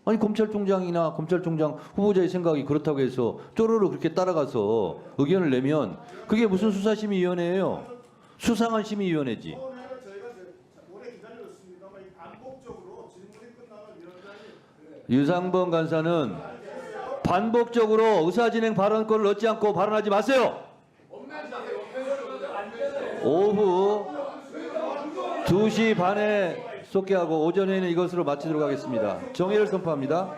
아니 검찰총장이나 검찰총장 후보자의 생각이 그렇다고 해서 쪼르르 그렇게 따라가서 의견을 내면 그게 무슨 수사심의위원회예요? 수상한 심의위원회지. 유상범 간사는 반복적으로 의사진행 발언권을 얻지 않고 발언하지 마세요. 오후 2시 반에 속개하고 오전에는 이것으로 마치도록 하겠습니다. 정의를 선포합니다.